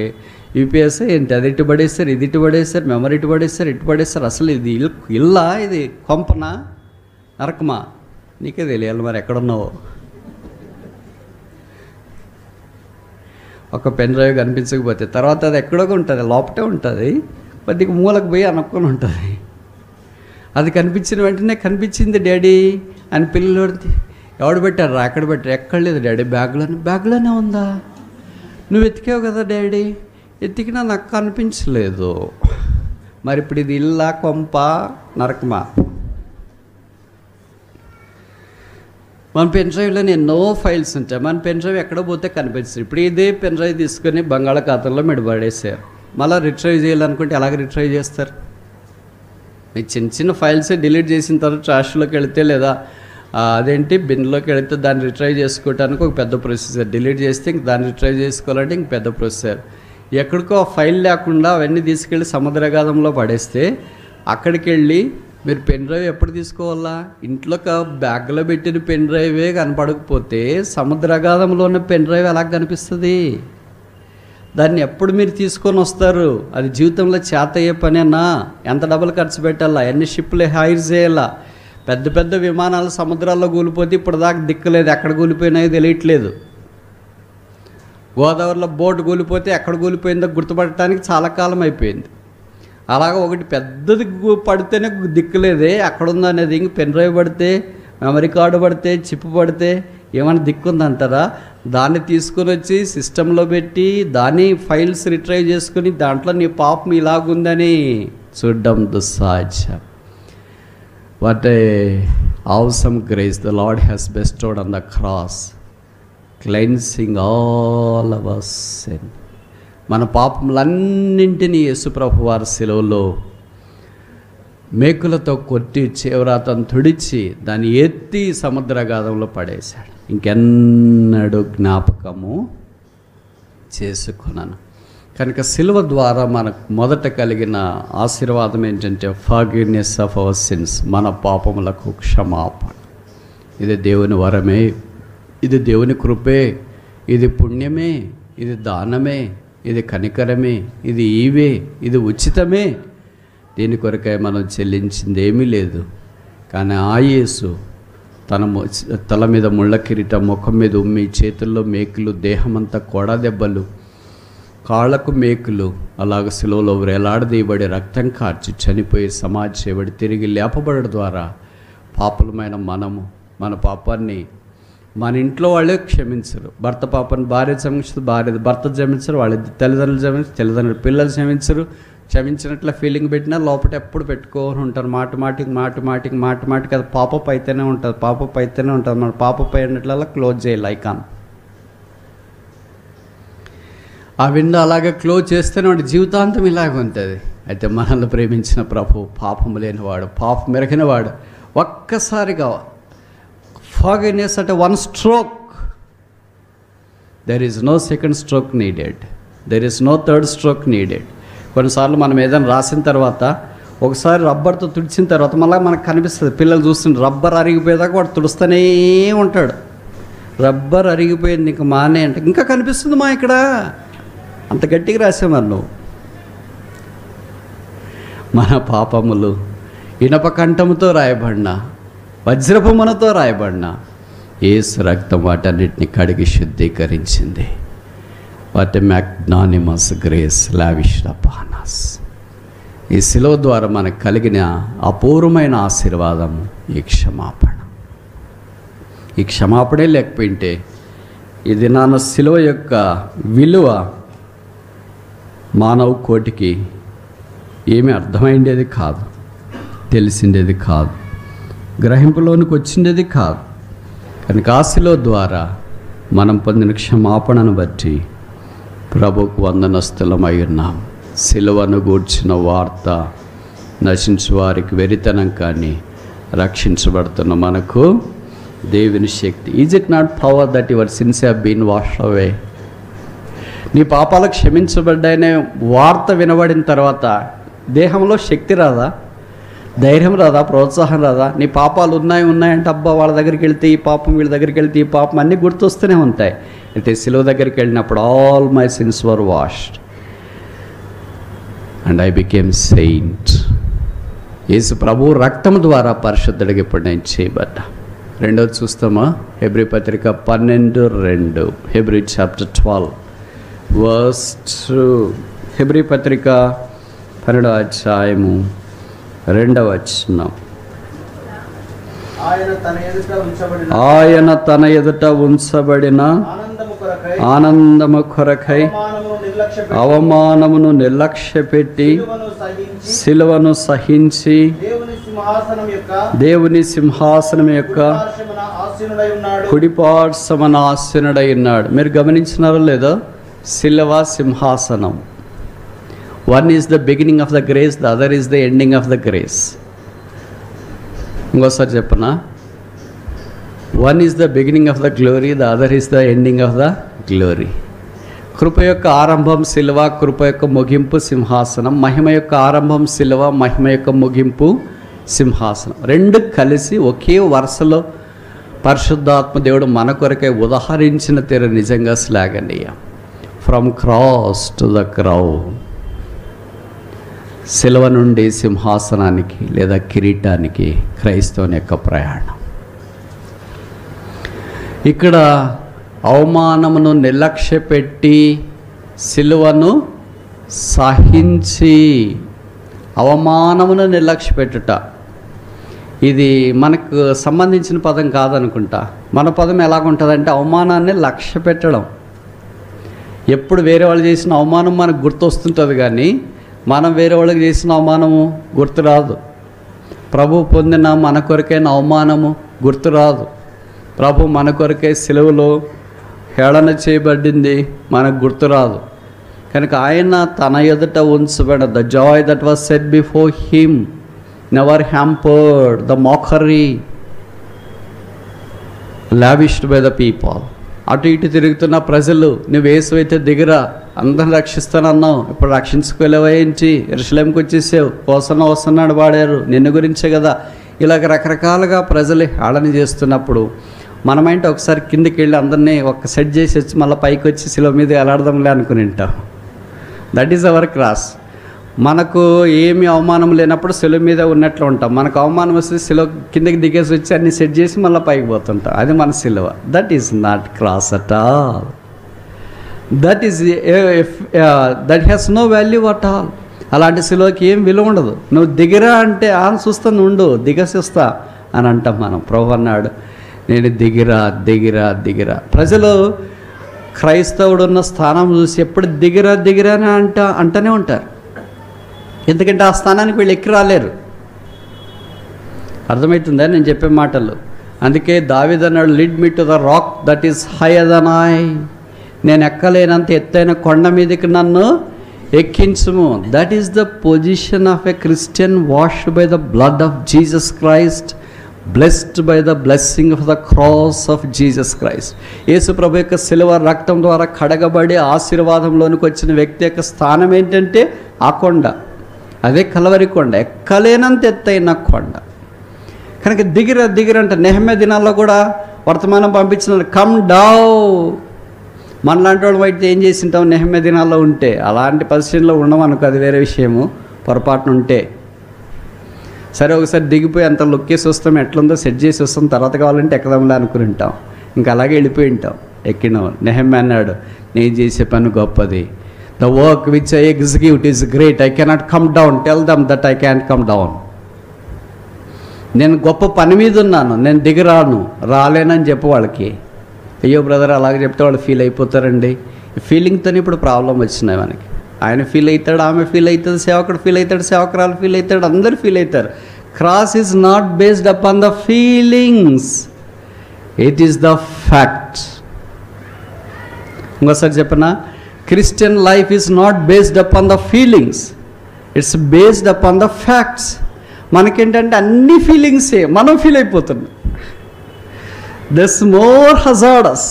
యూపీఎస్ ఏంటి అది ఇటు పడేశారు, ఇది ఇటు పడేశారు, మెమరీ ఇటు పడేశారు, ఇటు పడేశారు. అసలు ఇది ఇల్లా, ఇది కొంపనా, నరకమా, నీకే తెలియాలి మరి ఎక్కడున్నావో. ఒక పెన్ డ్రైవ్ కనిపించకపోతే తర్వాత అది ఎక్కడో ఉంటుంది, లోపటే ఉంటుంది, కొద్దిగా మూలకు పోయి అనుకొని ఉంటుంది. అది కనిపించిన వెంటనే కనిపించింది డాడీ అని పిల్లలు ఎవడు పెట్టారు రా, ఎక్కడ పెట్టారు, ఎక్కడ లేదు డాడీ, బ్యాగ్లోనే ఉందా, నువ్వు ఎతికావు కదా డాడీ, ఎతికినా నాకు కనిపించలేదు. మరి ఇప్పుడు ఇది ఇల్లా, కొంప, నరకమా? మన పెన్ డ్రైవ్లోనే ఎన్నో ఫైల్స్ ఉంటాయి, మన పెన్ డ్రైవ్ ఎక్కడ పోతే కనిపిస్తుంది. ఇప్పుడు ఇదే పెన్ డ్రైవ్ తీసుకొని బంగాళాఖాతంలో మీరు పడేసారు, మళ్ళీ రిట్రైవ్ చేయాలనుకుంటే ఎలాగ రిట్రైవ్ చేస్తారు? మీ చిన్న చిన్న ఫైల్స్ డిలీట్ చేసిన తర్వాత ట్రాష్లోకి వెళితే లేదా అదేంటి బిన్లోకి వెళితే దాన్ని రిట్రైవ్ చేసుకోవడానికి ఒక పెద్ద ప్రొసీజర్, డిలీట్ చేస్తే ఇంక దాన్ని రిట్రైవ్ చేసుకోవాలంటే ఇంక పెద్ద ప్రొసీజర్. ఎక్కడికో ఆ ఫైల్ లేకుండా అవన్నీ తీసుకెళ్ళి సముద్రగాధంలో పడేస్తే అక్కడికి వెళ్ళి మీరు పెన్ డ్రైవ్ ఎప్పుడు తీసుకోవాలా? ఇంట్లో బ్యాగ్లో పెట్టిన పెన్ డ్రైవే కనపడకపోతే సముద్రగాధంలో ఉన్న పెన్ డ్రైవ్ ఎలా కనిపిస్తుంది? దాన్ని ఎప్పుడు మీరు తీసుకొని వస్తారు? అది జీవితంలో చేత అయ్యే పనేనా? ఎంత డబ్బులు ఖర్చు పెట్టాలా? ఎన్ని షిప్లు హైర్ చేయాలా? పెద్ద పెద్ద విమానాలు సముద్రాల్లో కూలిపోతే ఇప్పుడు దాకా దిక్కులేదు, ఎక్కడ కూలిపోయినాయో తెలియట్లేదు. గోదావరిలో బోటు కూలిపోతే ఎక్కడ కూలిపోయిందో గుర్తుపట్టడానికి చాలా కాలం అయిపోయింది. అలాగ ఒకటి పెద్దది పడితేనే దిక్కులేదే, ఎక్కడుందో అనేది. ఇంక పెన్ డ్రైవ్ పడితే, మెమరీ కార్డు పడితే, చిప్ పడితే ఏమైనా దిక్కుందంటారా? దాన్ని తీసుకొని వచ్చి సిస్టంలో పెట్టి దాన్ని ఫైల్స్ రిట్రైవ్ చేసుకుని దాంట్లో నీ పాపం ఇలాగుందని చూడడం దుస్సాధ్యం. వాటి awesome grace the Lord has bestowed on the cross, cleansing all of our sin. మన పాపములన్నింటినీ యేసుప్రభు వారి శిలువలో మేకులతో కొట్టి చేవ్రాతను తుడిచి దాన్ని ఎత్తి సముద్రగాధంలో పడేశాడు. ఇంకెన్నడూ జ్ఞాపకము చేసుకున్నాను. కనుక శిలువ ద్వారా మనకు మొదట కలిగిన ఆశీర్వాదం ఏంటంటే ఫర్గివ్నెస్ ఆఫ్ అవర్ సిన్స్, మన పాపములకు క్షమాపణ. ఇది దేవుని వరమే, ఇది దేవుని కృపే, ఇది పుణ్యమే, ఇది దానమే, ఇది కనికరమే, ఇది ఈవే, ఇది ఉచితమే. దీని కొరకై మనం చెల్లించింది ఏమీ లేదు. కానీ ఆ యేసు తల మీద ముళ్ళ కిరీటం, ముఖం మీద ఉమ్మి, చేతుల్లో మేకులు, దేహమంతా కొడ దెబ్బలు, కాళ్లకు మేకులు, అలాగ శిలువలో వేలాడదీయబడి రక్తం కార్చి చనిపోయి సమాధి చేయబడి తిరిగి లేపబడడం ద్వారా పాపులమైన మనము మన పాపాన్ని మన ఇంట్లో వాళ్ళే క్షమించరు. భర్త పాపాన్ని భార్య క్షమించరు, భార్య భర్త క్షమించరు, వాళ్ళ తల్లిదండ్రులు క్షమించరు, తల్లిదండ్రులు పిల్లలు క్షమించరు. క్షమించినట్ల ఫీలింగ్ పెట్టినా లోపల ఎప్పుడు పెట్టుకోని ఉంటారు. మాటికి అది పాపప్ అయితేనే ఉంటుంది. మన పాపప్ అయినట్ల క్లోజ్ చేయాలి ఐకాన్. ఆ విండో అలాగే క్లోజ్ చేస్తేనే వాడి జీవితాంతం ఇలాగ ఉంటుంది. అయితే మనల్ని ప్రేమించిన ప్రభు పాపము లేనివాడు, పాపం మెరగినవాడు. ఒక్కసారిగా ఫర్గివ్నెస్ అంటే one stroke. There is no second stroke needed, there is no third stroke needed. కొన్నిసార్లు మనం ఏదైనా రాసిన తర్వాత ఒకసారి రబ్బర్తో తుడిచిన తర్వాత మళ్ళీ మనకు కనిపిస్తుంది. పిల్లలు చూస్తుంటే రబ్బర్ అరిగిపోయేదాకా వాడు తుడుస్తూనే ఉంటాడు. రబ్బర్ అరిగిపోయింది ఇంక మానే అంటే ఇంకా కనిపిస్తుంది మా ఇక్కడ, అంత గట్టిగా రాసామని నువ్వు. మన పాపములు ఇనప కంఠముతో రాయబడిన, వజ్రపు మనతో రాయబడిన యేసు రక్తం వాటన్నిటిని కడిగి శుద్ధీకరించింది. What a magnanimous grace lavished upon us. ఈ శిలువ ద్వారా మనకు కలిగిన అపూర్వమైన ఆశీర్వాదము ఈ క్షమాపణ. ఈ క్షమాపణే లేకపోయింటే ఇది నాన్న శిలువ యొక్క విలువ మానవ కోటికి ఏమీ అర్థమైండేది కాదు, తెలిసిండేది కాదు, గ్రహింపులోనికి వచ్చిండేది కాదు. కనుక ఆ శిలువ ద్వారా మనం పొందిన క్షమాపణను బట్టి ప్రభువుకు వందనస్తులమై ఉన్నాం. శిలువను గూర్చిన వార్త నశించు వారికి వెరితనం, కానీ రక్షించబడుతున్న మనకు దేవుని శక్తి. Is it not power that your sins have been washed away? నీ పాపాలకు క్షమించబడ్డాయనే వార్త వినబడిన తర్వాత దేహంలో శక్తి రాదా, ధైర్యం రాదా, ప్రోత్సాహం రాదా? నీ పాపాలు ఉన్నాయంటే అబ్బా వాళ్ళ దగ్గరికి వెళ్తే ఈ పాపం, వీళ్ళ దగ్గరికి వెళ్తే ఈ పాపం అన్నీ గుర్తొస్తూనే ఉంటాయి. అయితే శిలువ దగ్గరికి వెళ్ళినప్పుడు all my sins were washed and I became saint. యేసు ప్రభు రక్తం ద్వారా పరిశుద్ధుడికి ఇప్పుడు నేను చేయబడ్డా. రెండోది చూస్తామా? హెబ్రీ పత్రిక 12:2. Hebrew chapter 12 verse 2. హెబ్రీ పత్రిక 12వ అధ్యాయము 2వ వచనం. ఆయన తన ఎదుట ఉంచబడిన ఆనందము కొరకై అవమానమును నిర్లక్ష్యపెట్టి శిలువను సహించి దేవుని సింహాసనం యొక్క కుడిపార్శ్వమున ఆసీనుడై ఉన్నాడు. మీరు గమనించినారో లేదో? శిలువ, సింహాసనం. One is the beginning of the grace, the other is the ending of the grace. ఇంకోసారి చెప్పనా? One is the beginning of the glory, the other is the ending of the glory. కృప యొక్క ఆరంభం శిలువ, కృప యొక్క ముగింపు సింహాసనం. మహిమ యొక్క ఆరంభం శిలువ, మహిమ యొక్క ముగింపు సింహాసనం. రెండు కలిసి ఒకే వరుసలో పరిశుద్ధాత్మ దేవుడు మన కొరకై ఉదాహరించిన తీరు నిజంగా శ్లాఘనీయం. From cross to the crown. శిలువ నుండి సింహాసనానికి లేదా కిరీటానికి క్రైస్తవుని యొక్క ప్రయాణం. ఇక్కడ అవమానమును నిర్లక్ష్యపెట్టి శిలువను సహించి, అవమానమును నిర్లక్ష్యపెట్టుట, ఇది మనకు సంబంధించిన పదం కాదనుకుంటా. మన పదం ఎలాగుంటుందంటే అవమానాన్ని లక్ష్య పెట్టడం. ఎప్పుడు వేరే వాళ్ళు చేసిన అవమానం మనకు గుర్తొస్తుంటుంది, కానీ మనం వేరే వాళ్ళకి చేసిన అవమానము గుర్తురాదు. ప్రభు పొందిన మన కొరకైన అవమానము గుర్తురాదు. ప్రభు మన కొరకై సిలువలో హేళన చేయబడింది మనకు గుర్తురాదు. కనుక ఆయన తన ఎదుట ఉంచబడిన the joy that was set before him never hampered the mockery lavished by the people. అటు ఇటు తిరుగుతున్న ప్రజలు, నువ్వు యేసు అయితే దిగురా, అందరిని రక్షిస్తానన్నావు, ఇప్పుడు రక్షించుకోలేవా ఏంటి, యెరూషలేముకి వచ్చేసావు, వస్తున్నాడు వాడారు, నిన్ను గురించే కదా, ఇలాగ రకరకాలుగా ప్రజలు హేళన చేస్తున్నప్పుడు మనమైంటే ఒకసారి కిందికి వెళ్ళి అందరినీ ఒక సెట్ చేసి వచ్చి మళ్ళీ పైకి వచ్చి శిలువ మీద ఎలాడదాంలే అనుకుని ఉంటాం. That is our cross. మనకు ఏమి అవమానం లేనప్పుడు శిలువ మీద ఉన్నట్లు ఉంటాం. మనకు అవమానం వస్తే శిలువ కిందకి దిగేసి వచ్చి అన్ని సెట్ చేసి మళ్ళీ పైకి పోతుంటాం. అది మన శిలువ. That is not cross at all. That is that has no value at all. అలాంటి శిలువకి ఏం విలువ ఉండదు. నువ్వు దిగిరా అంటే చూస్తా ఉండు, దిగసిస్తా అని అంటాం మనం. ప్రభు అన్నాడు, నేను దిగిరా దిగిరా దిగిరా. ప్రజలు క్రైస్తవుడు ఉన్న స్థానం చూసి ఎప్పుడు దిగిరా దిగిరా అని అంటూనే ఉంటారు. ఎందుకంటే ఆ స్థానానికి వీళ్ళు ఎక్కి రాలేరు. అర్థమవుతుందా నేను చెప్పే మాటలు? అందుకే దావీదు అన్నాడు, lead me to the rock that is higher than I. నేను ఎక్కలేనంత ఎత్తైన కొండ మీదకి నన్ను ఎక్కించుము. That is the position of a Christian washed by the blood of Jesus Christ, blessed by the blessing of the cross of Jesus Christ. యేసు ప్రభు యొక్క శిలువ రక్తం ద్వారా కడగబడి ఆశీర్వాదంలోనికి వచ్చిన వ్యక్తి యొక్క స్థానం ఏంటంటే ఆ కొండ. అదే కలవరి కొండ, ఎక్కలేనంత ఎత్తైన కొండ. కనుక దిగిర దిగిరంట. నెహెమ్యా దినాల్లో కూడా వర్తమానం పంపించిన కమ్ డౌన్. మనలాంటి వాళ్ళు అయితే ఏం చేసి ఉంటాం నెహెమ్యా దినాల్లో ఉంటే? అలాంటి పొజిషన్లో ఉండమనుకో, అది వేరే విషయము. పొరపాటున ఉంటే సరే, ఒకసారి దిగిపోయి అంత లుక్కేసి వస్తాం, ఎట్లుందో సెట్ చేసి వస్తాం, తర్వాత కావాలంటే ఎక్కదాంలే అనుకుని ఉంటాం. ఇంకా అలాగే వెళ్ళిపోయి ఉంటాం. ఎక్కినాం. నెహెమ్యా అన్నాడు, నేను చేసే పని గొప్పది. The work which I execute is great, I cannot come down. Tell them that I can come down. నేను గొప్ప పని మీద ఉన్నాను, నేను దిగిరాను, రాలేనని చెప్పు వాళ్ళకి. అయ్యో బ్రదర్ అలాగే చెప్తే వాళ్ళు ఫీల్ అయిపోతారండి. ఫీలింగ్తోనే ఇప్పుడు ప్రాబ్లం వచ్చినాయి మనకి. ఆయన ఫీల్ అవుతాడు, ఆమె ఫీల్ అవుతుంది, సేవకుడు ఫీల్ అవుతాడు, సేవకురాలు ఫీల్ అవుతాడు, అందరు ఫీల్ అవుతారు. Cross is not based upon the feelings, it is the fact. ఇంకోసారి చెప్పనా, Christian life is not based upon the feelings, it's based upon the facts. మనకేంటంటే అన్ని ఫీలింగ్సే, మనం ఫీల్ అయిపోతున్నాం. This more hazardous.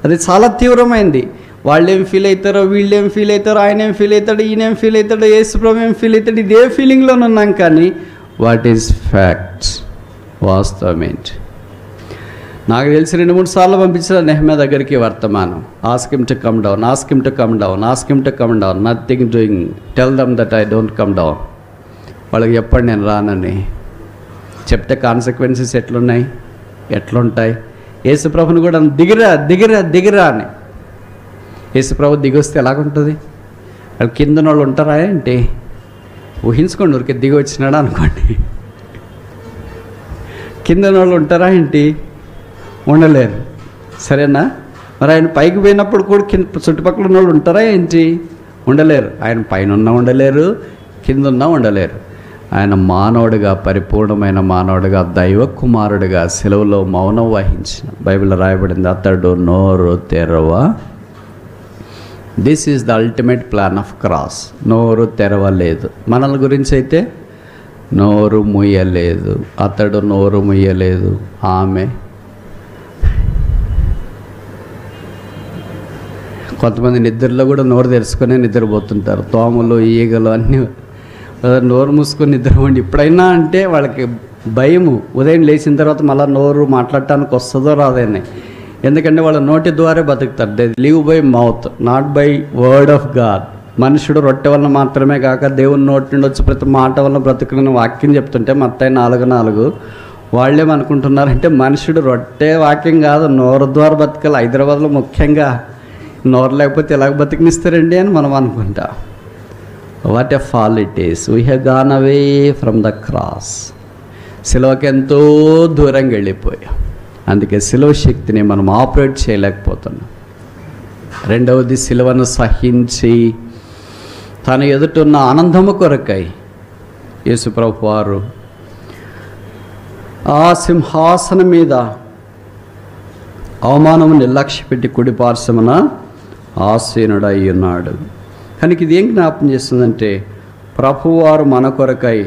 అది చాలా తీవ్రమైంది. వాళ్ళేం ఫీల్ అవుతారో, వీళ్ళేం ఫీల్ అవుతారో, ఆయన ఏం ఫీల్ అవుతాడు, ఈయనేం ఫీల్ అవుతాడు, యేసు ప్రభు ఏం ఫీల్ అవుతాడు, ఇదే ఫీలింగ్లోనే ఉన్నాం. కానీ వాట్ ఈజ్ ఫ్యాక్ట్స్, వాస్తవం ఏంటి? నాకు తెలిసి 2-3 సార్లు పంపించిన నెహెమ్యా దగ్గరికి వర్తమానం. Ask him to come down, ask him to come down, ask him to come down, nothing doing, tell them that I don't come down. వాళ్ళకి చెప్పండి నేను రానని. చెప్తే కాన్సిక్వెన్సెస్ ఎట్లున్నాయి, ఎట్లుంటాయి? యేసుప్రభుని కూడా దిగిరా దిగిరా దిగిరా అని. యేసుప్రభు దిగొస్తే ఎలాగుంటుంది? వాళ్ళు కింద వాళ్ళు ఉంటారా ఏంటి? ఊహించుకోండి, ఊరికి దిగి వచ్చినాడు అనుకోండి, కింద వాళ్ళు ఉంటారా ఏంటి? ఉండలేరు. సరేనా? మరి ఆయన పైకి పోయినప్పుడు కూడా కింద చుట్టుపక్కల ఉన్న వాళ్ళు ఉంటారా ఏంటి? ఉండలేరు. ఆయన పైన ఉన్నా ఉండలేరు, కింద ఉన్నా ఉండలేరు. ఆయన మానవుడిగా, పరిపూర్ణమైన మానవుడిగా, దైవ కుమారుడిగా సెలవులో మౌనం వహించిన, బైబిల్లో రాయబడింది, అతడు నోరు తెరవ. This is the ultimate plan of cross. నోరు తెరవలేదు. మనల గురించి అయితే నోరు ముయ్యలేదు. అతడు నోరు ముయ్యలేదు. ఆమె, కొంతమంది నిద్రలో కూడా నోరు తెరుచుకొని నిద్రపోతుంటారు. దోమలు, ఈగలు అన్నీ నోరు మూసుకొని నిద్రపోండి ఇప్పుడైనా అంటే వాళ్ళకి భయము. ఉదయం లేచిన తర్వాత మళ్ళీ నోరు మాట్లాడటానికి వస్తుందో రాదని. ఎందుకంటే వాళ్ళ నోటి ద్వారా బతుకుతారు. They live by mouth, not by word of God. మనుషుడు రొట్టె వల్ల మాత్రమే కాక దేవుని నోటి నుండి వచ్చి ప్రతి మాట వల్ల బ్రతుకుని వాక్యం చెప్తుంటే మత్తయి 4:4 వాళ్ళేమనుకుంటున్నారంటే మనుషుడు రొట్టె వాక్యం కాదు, నోరు ద్వారా బతకాలి. హైదరాబాద్లో ముఖ్యంగా నోరు లేకపోతే ఎలాగ బతికినిస్తారండి అని మనం అనుకుంటాం. What a fall it is. We have gone away from the cross. సిలువకి ఎంతో దూరంగా వెళ్ళిపోయాం. అందుకే సిలువ శక్తిని మనం ఆపరేట్ చేయలేకపోతున్నాం. రెండవది, సిలువను సహించి తన ఎదుటున్న ఆనందము కొరకై యేసుప్రభు వారు ఆ సింహాసనం మీద అవమానము నిర్లక్ష్య పెట్టి కుడి పార్శ్వమున ఆసీనుడై ఉన్నాడు. కనుక ఇది ఏం జ్ఞాపం చేస్తుందంటే, ప్రభువారు మన కొరకై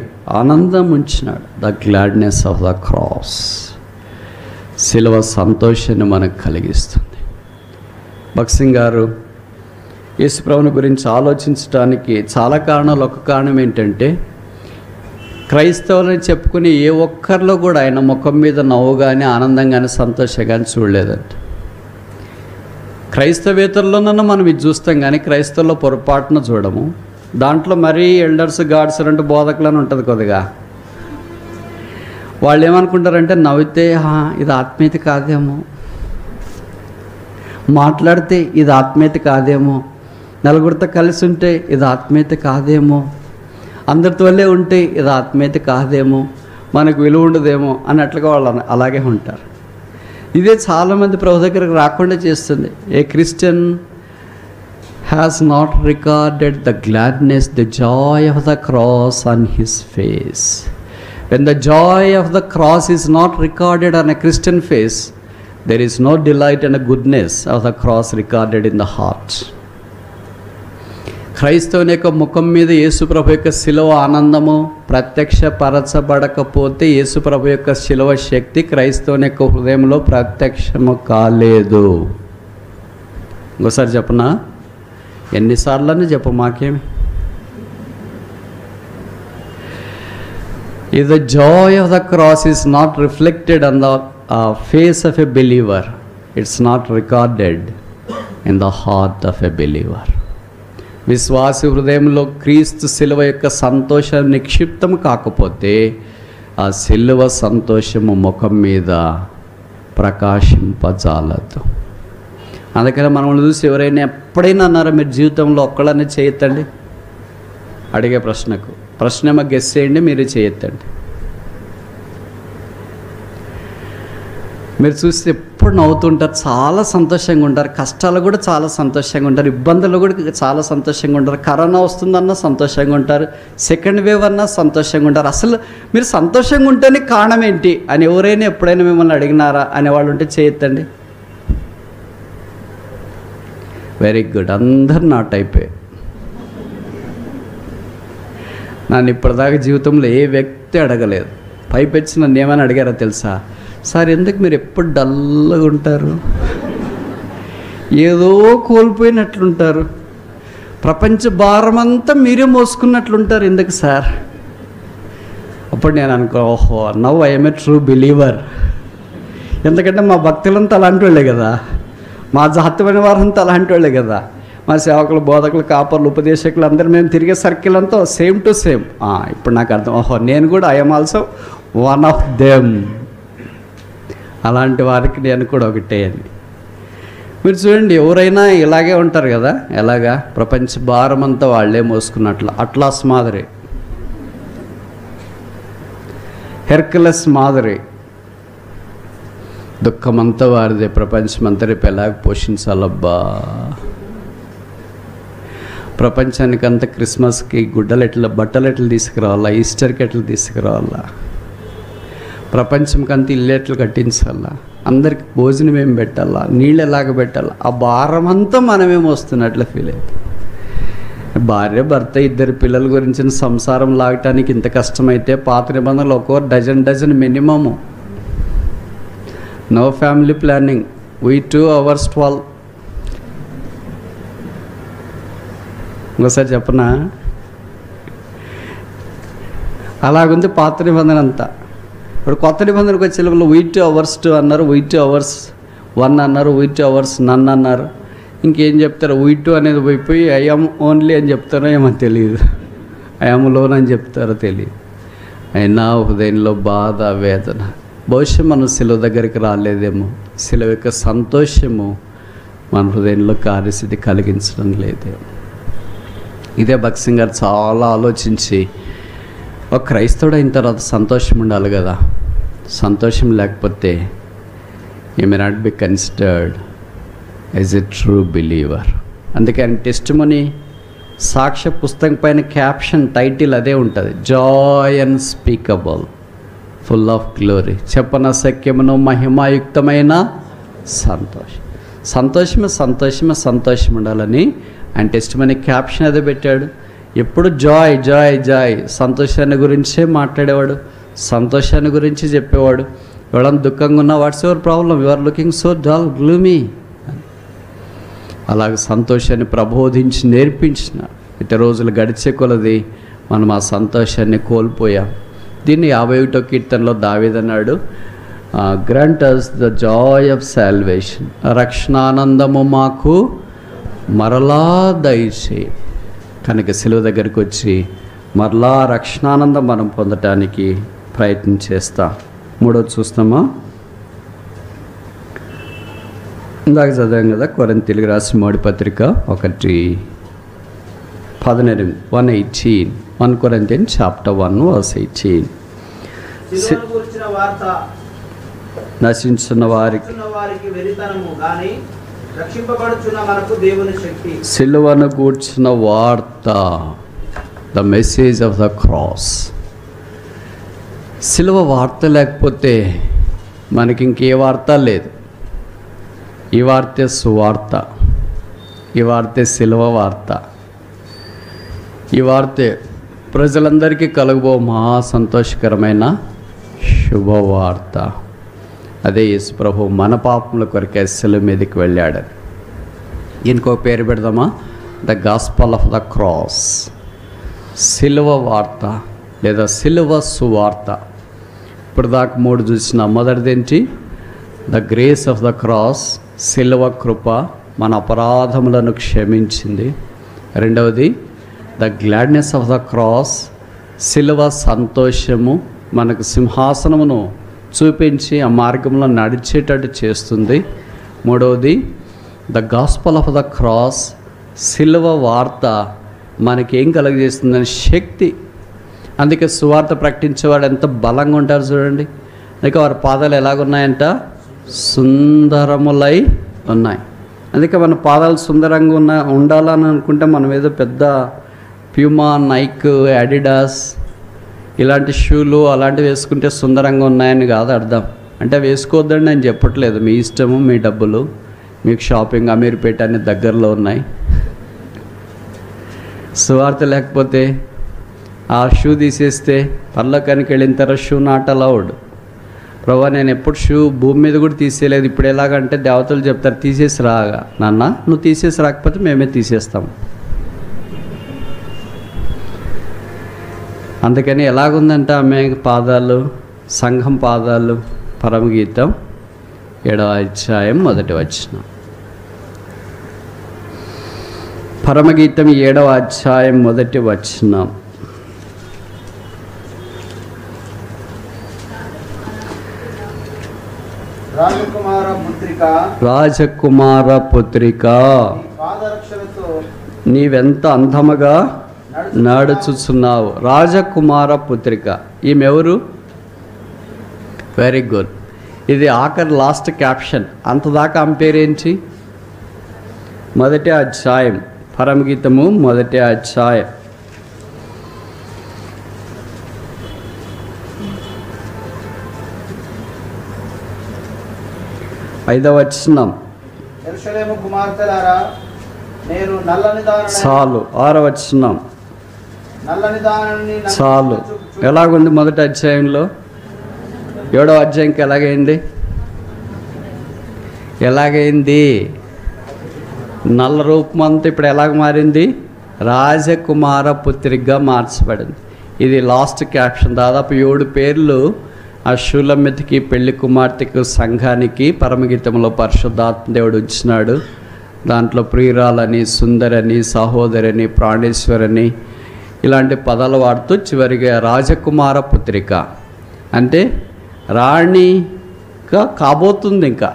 ఆనందం ఉంచినాడు. The gladness of the cross. శిలువ సంతోషాన్ని మనకు కలిగిస్తుంది. భక్సింగ్ గారు యేసుప్రభుని గురించి ఆలోచించడానికి చాలా కారణాలు. ఒక కారణం ఏంటంటే, క్రైస్తవులని చెప్పుకుని ఏ ఒక్కరిలో కూడా ఆయన ముఖం మీద నవ్వు కానీ ఆనందం కానీ సంతోషం కానీ చూడలేదంట. క్రైస్తవేతరులోనన్నా మనం ఇది చూస్తాం కానీ క్రైస్తవుల్లో పొరపాటున చూడము. దాంట్లో మరీ ఎల్డర్స్ గాడ్స్ అంటే బోధకులని ఉంటుంది కొద్దిగా. వాళ్ళు ఏమనుకుంటారంటే, నవ్వితే ఇది ఆత్మీయత కాదేమో, మాట్లాడితే ఇది ఆత్మీయత కాదేమో, నలుగురితో కలిసి ఉంటే ఇది ఆత్మీయత కాదేమో, అందరితో వల్లే ఉంటే ఇది ఆత్మీయత కాదేమో, మనకు విలువ ఉండదేమో అన్నట్లుగా వాళ్ళు అలాగే ఉంటారు. ఇదే చాలామంది ప్రభు దగ్గరకు రాకుండా చేస్తుంది. A Christian has not recorded the gladness, the joy of the cross on his face. When the joy of the cross is not recorded on a Christian face, there is no delight and goodness of the cross recorded in the heart. క్రైస్తవుని యొక్క ముఖం మీద యేసుప్రభు యొక్క శిలువ ఆనందము ప్రత్యక్షపరచబడకపోతే యేసుప్రభు యొక్క శిలువ శక్తి క్రైస్తవుని యొక్క హృదయంలో ప్రత్యక్షము కాలేదు. ఇంకోసారి చెప్పనా? ఎన్నిసార్లని చెప్పు, మాకేమి. If the joy of the cross is not reflected on the face of a believer, it's not recorded in the heart of a believer. విశ్వాసి హృదయంలో క్రీస్తు శిలువ యొక్క సంతోషం నిక్షిప్తం కాకపోతే ఆ శిలువ సంతోషము ముఖం మీద ప్రకాశింపజాలదు. అందుకని మనం చూసి ఎవరైనా ఎప్పుడైనా అన్నారా మీరు జీవితంలో ఒక్కళ్ళని చేయొద్దండి అడిగే ప్రశ్న ఏమో గెస్ చేయండి, మీరు చేయొద్దండి. మీరు చూస్తే ఎప్పుడు నవ్వుతుంటారు, చాలా సంతోషంగా ఉంటారు, కష్టాలు కూడా చాలా సంతోషంగా ఉంటారు, ఇబ్బందులు కూడా చాలా సంతోషంగా ఉంటారు, కరోనా వస్తుందన్నా సంతోషంగా ఉంటారు, సెకండ్ వేవ్ అన్నా సంతోషంగా ఉంటారు. అసలు మీరు సంతోషంగా ఉంటేనే కారణం ఏంటి అని ఎవరైనా ఎప్పుడైనా మిమ్మల్ని అడిగినారా అనేవాళ్ళు ఉంటే చేయొద్దండి. వెరీ గుడ్, అందరు నా టైపే. నన్ను ఇప్పటిదాకా జీవితంలో ఏ వ్యక్తి అడగలేదు. పైపెచ్చి నన్ను ఏమైనా అడిగారో తెలుసా? సార్ ఎందుకు మీరు ఎప్పుడు డల్గా ఉంటారు, ఏదో కోల్పోయినట్లుంటారు, ప్రపంచ భారమంతా మీరే మోసుకున్నట్లుంటారు, ఎందుకు సార్? అప్పుడు నేను ఓహో now I'm a true believer. ఎందుకంటే మా భక్తులంతా అలాంటి వాళ్ళే కదా, మా జాతమైన వారంతా అలాంటి వాళ్ళే కదా, మా సేవకులు, బోధకులు, కాపర్లు, ఉపదేశకులు అందరూ మేము తిరిగే సర్కిల్ అంతా సేమ్ టు సేమ్. ఇప్పుడు నాకు అర్థం, ఓహో నేను కూడా I'm also one of them. అలాంటి వారికి నేను కూడా ఒకటే అని. మీరు చూడండి, ఎవరైనా ఇలాగే ఉంటారు కదా, ఎలాగా ప్రపంచ భారం అంతా వాళ్ళే మోసుకున్నట్లు. అట్లాస్ మాదిరి, హెర్కులస్ మాదిరి దుఃఖమంతా వారిదే, ప్రపంచమంతా రేపు ఎలాగ పోషించాలబ్బా. ప్రపంచానికంతా క్రిస్మస్కి బట్టలు ఎట్లా తీసుకురావాలా, ఈస్టర్కి ఎట్లా తీసుకురావాలా, ప్రపంచంకంతా ఇల్లు ఎట్లా కట్టించాలా, అందరికి భోజనం ఏం పెట్టాలా, నీళ్ళు ఎలాగ పెట్టాలా, ఆ భారం అంతా మనమేం వస్తున్నట్లు ఫీల్ అవుతుంది. భార్య భర్త ఇద్దరు పిల్లల గురించిన సంసారం లాగటానికి ఇంత కష్టమైతే పాత నిబంధనలు ఒక్కో dozen minimum. No family planning, we 2 hours 12. ఇంకోసారి చెప్పనా? అలాగుంది పాత నిబంధన అంతా. ఇప్పుడు కొత్త నిబంధనకు వచ్చే లోపల we 2 hours 2 అన్నారు, we 2 hours 1 అన్నారు, we 2 hours none అన్నారు. ఇంకేం చెప్తారు? we 2 అనేది పోయిపోయి I am only అని చెప్తారో ఏమో తెలియదు, I am alone అని చెప్తారో తెలియదు. అయినా హృదయంలో బాధ, వేదన. బహుశా మనం శిలువ దగ్గరికి రాలేదేమో, శిలువ యొక్క సంతోషము మన హృదయంలో కార్యసిద్ధి కలిగించడం లేదేమో. ఇదే భక్సింగ్ గారు చాలా ఆలోచించి, ఒక క్రైస్తవుడు అయిన తర్వాత సంతోషం ఉండాలి కదా, సంతోషం లేకపోతే you may not be considered as a true believer. అందుకే ఆయన టెస్టిమనీ సాక్ష్య పుస్తకం పైన క్యాప్షన్ టైటిల్ అదే ఉంటుంది, joy unspeakable. Full of glory, చెప్పనశక్యమును మహిమాయుక్తమైన సంతోషం. సంతోషమే సంతోషమే సంతోషం ఉండాలని ఆయన టెస్టిమనీ క్యాప్షన్ అదే పెట్టాడు. ఎప్పుడు జాయ్ జాయ్ జాయ్, సంతోషాన్ని గురించే మాట్లాడేవాడు, సంతోషాన్ని గురించి చెప్పేవాడు. ఎవడన్నా దుఃఖంగా ఉన్నా what's your problem, you are looking so dull gloomy. అలాగే సంతోషాన్ని ప్రబోధించి నేర్పించిన ఇటు రోజులు గడిచే కొలది మనం ఆ సంతోషాన్ని కోల్పోయాం. దీన్ని 51వ కీర్తనలో దావీదన్నాడు, grant us the joy of salvation, రక్షణానందము మాకు మరలా దయచేయి. కనుక సిలువ దగ్గరికి వచ్చి మరలా రక్షణానందం మనం పొందటానికి ప్రయత్నం చేస్తాం. మూడోది చూస్తామా, ఇందాక చదివాం కదా, కొరింథీయులకు రాసిన మొదటి పత్రిక 1:18 1 Corinthians chapter 1 verse 18. నశించున్న వారికి వెరితనము గాని రక్షింపబడుచున్న మనకు దేవుని శక్తి. సిలువను గూర్చిన వార్త, the message of the cross. సిలువ వార్త లేకపోతే మనకి ఇంకే వార్త లేదు. ఈ వార్తే సువార్త, ఈ వార్తే సిలువ వార్త, ఈ వార్తే ప్రజలందరికీ కలుగుబో మహా సంతోషకరమైన శుభవార్త. అదే యేసు ప్రభు మన పాపముల కొరకే సిలువ మీదకి వెళ్ళాడని. ఇంకో పేరు పెడదామా, the gospel of the cross, సిలువ వార్త లేదా సిలువ సువార్త. ఇప్పుడు దాకా 3 చూసిన. మొదటిదేంటి, the grace of the cross, సిలువ కృప మన అపరాధములను క్షమించింది. రెండవది, the gladness of the cross, సిలువ సంతోషము మనకు సింహాసనమును చూపించి ఆ మార్గంలో నడిచేటట్టు చేస్తుంది. మూడవది, the gospel of the cross, సిలువ వార్త మనకేం కలుగజేస్తుందని శక్తి. అందుకే సువార్త ప్రకటించేవాడు ఎంత బలంగా ఉంటారు చూడండి. అందుకే వారి పాదాలు ఎలాగున్నాయంట, సుందరములై ఉన్నాయి. అందుకే మన పాదాలు సుందరంగా ఉండాలని అనుకుంటే మనం ఏదో పెద్ద ప్యూమా, నైక్, అడిడాస్ ఇలాంటి షూలు అలాంటివి వేసుకుంటే సుందరంగా ఉన్నాయని కాదు అర్థం. అంటే వేసుకోవద్దండి నేను చెప్పట్లేదు, మీ ఇష్టము, మీ డబ్బులు, మీకు షాపింగ్ అమీర్పేట అన్ని దగ్గరలో ఉన్నాయి. సువార్త లేకపోతే ఆ షూ తీసేస్తే పర్లోకానికి వెళ్ళిన తర్వాత షూ నాట్ అలౌడ్. ప్రభా నేను ఎప్పుడు షూ భూమి మీద కూడా తీసేయలేదు, ఇప్పుడు ఎలాగంటే దేవతలు చెప్తారు తీసేసి రాగా. నాన్న నువ్వు తీసేసి రాకపోతే మేమే తీసేస్తాం. అందుకని ఎలాగుందంట ఆమె పాదాలు, సంఘం పాదాలు, పరమగీతం 7వ అధ్యాయం 1వ వచనం. పరమగీతం 7వ అధ్యాయం 1వ వచనం. రాజకుమార పుత్రిక నీవెంత అందముగా నడుచుచున్నావు. రాజకుమార పుత్రిక, ఈమెవరు? Very good. ఇది ఆఖరి లాస్ట్ క్యాప్షన్. అంతదాకా ఆమె పేరేంటి? 1వ అధ్యాయం, పరమగీతము 1వ అధ్యాయం 5వ వచనం. చాలు. 6వ వచనం. చాలు. ఎలాగుంది 1వ అధ్యాయంలో? 7వ అధ్యాయంకి ఎలాగైంది? నల్ల రూపం అంతా ఇప్పుడు ఎలాగ మారింది? రాజకుమార పుత్రికగా మార్చబడింది. ఇది లాస్ట్ క్యాప్షన్. దాదాపు 7 పేర్లు ఆ షూలమ్మెతికి, పెళ్లి కుమార్తెకు, సంఘానికి పరమగీతంలో పరిశుద్ధాత్మ దేవుడు ఇచ్చినాడు. దాంట్లో ప్రియురాలని, సుందరని, సహోదరని, ప్రాణేశ్వరని ఇలాంటి పదాలు వాడుతూ చివరిగా రాజకుమార పుత్రిక అంటే రాణిగా కాబోతుంది. ఇంకా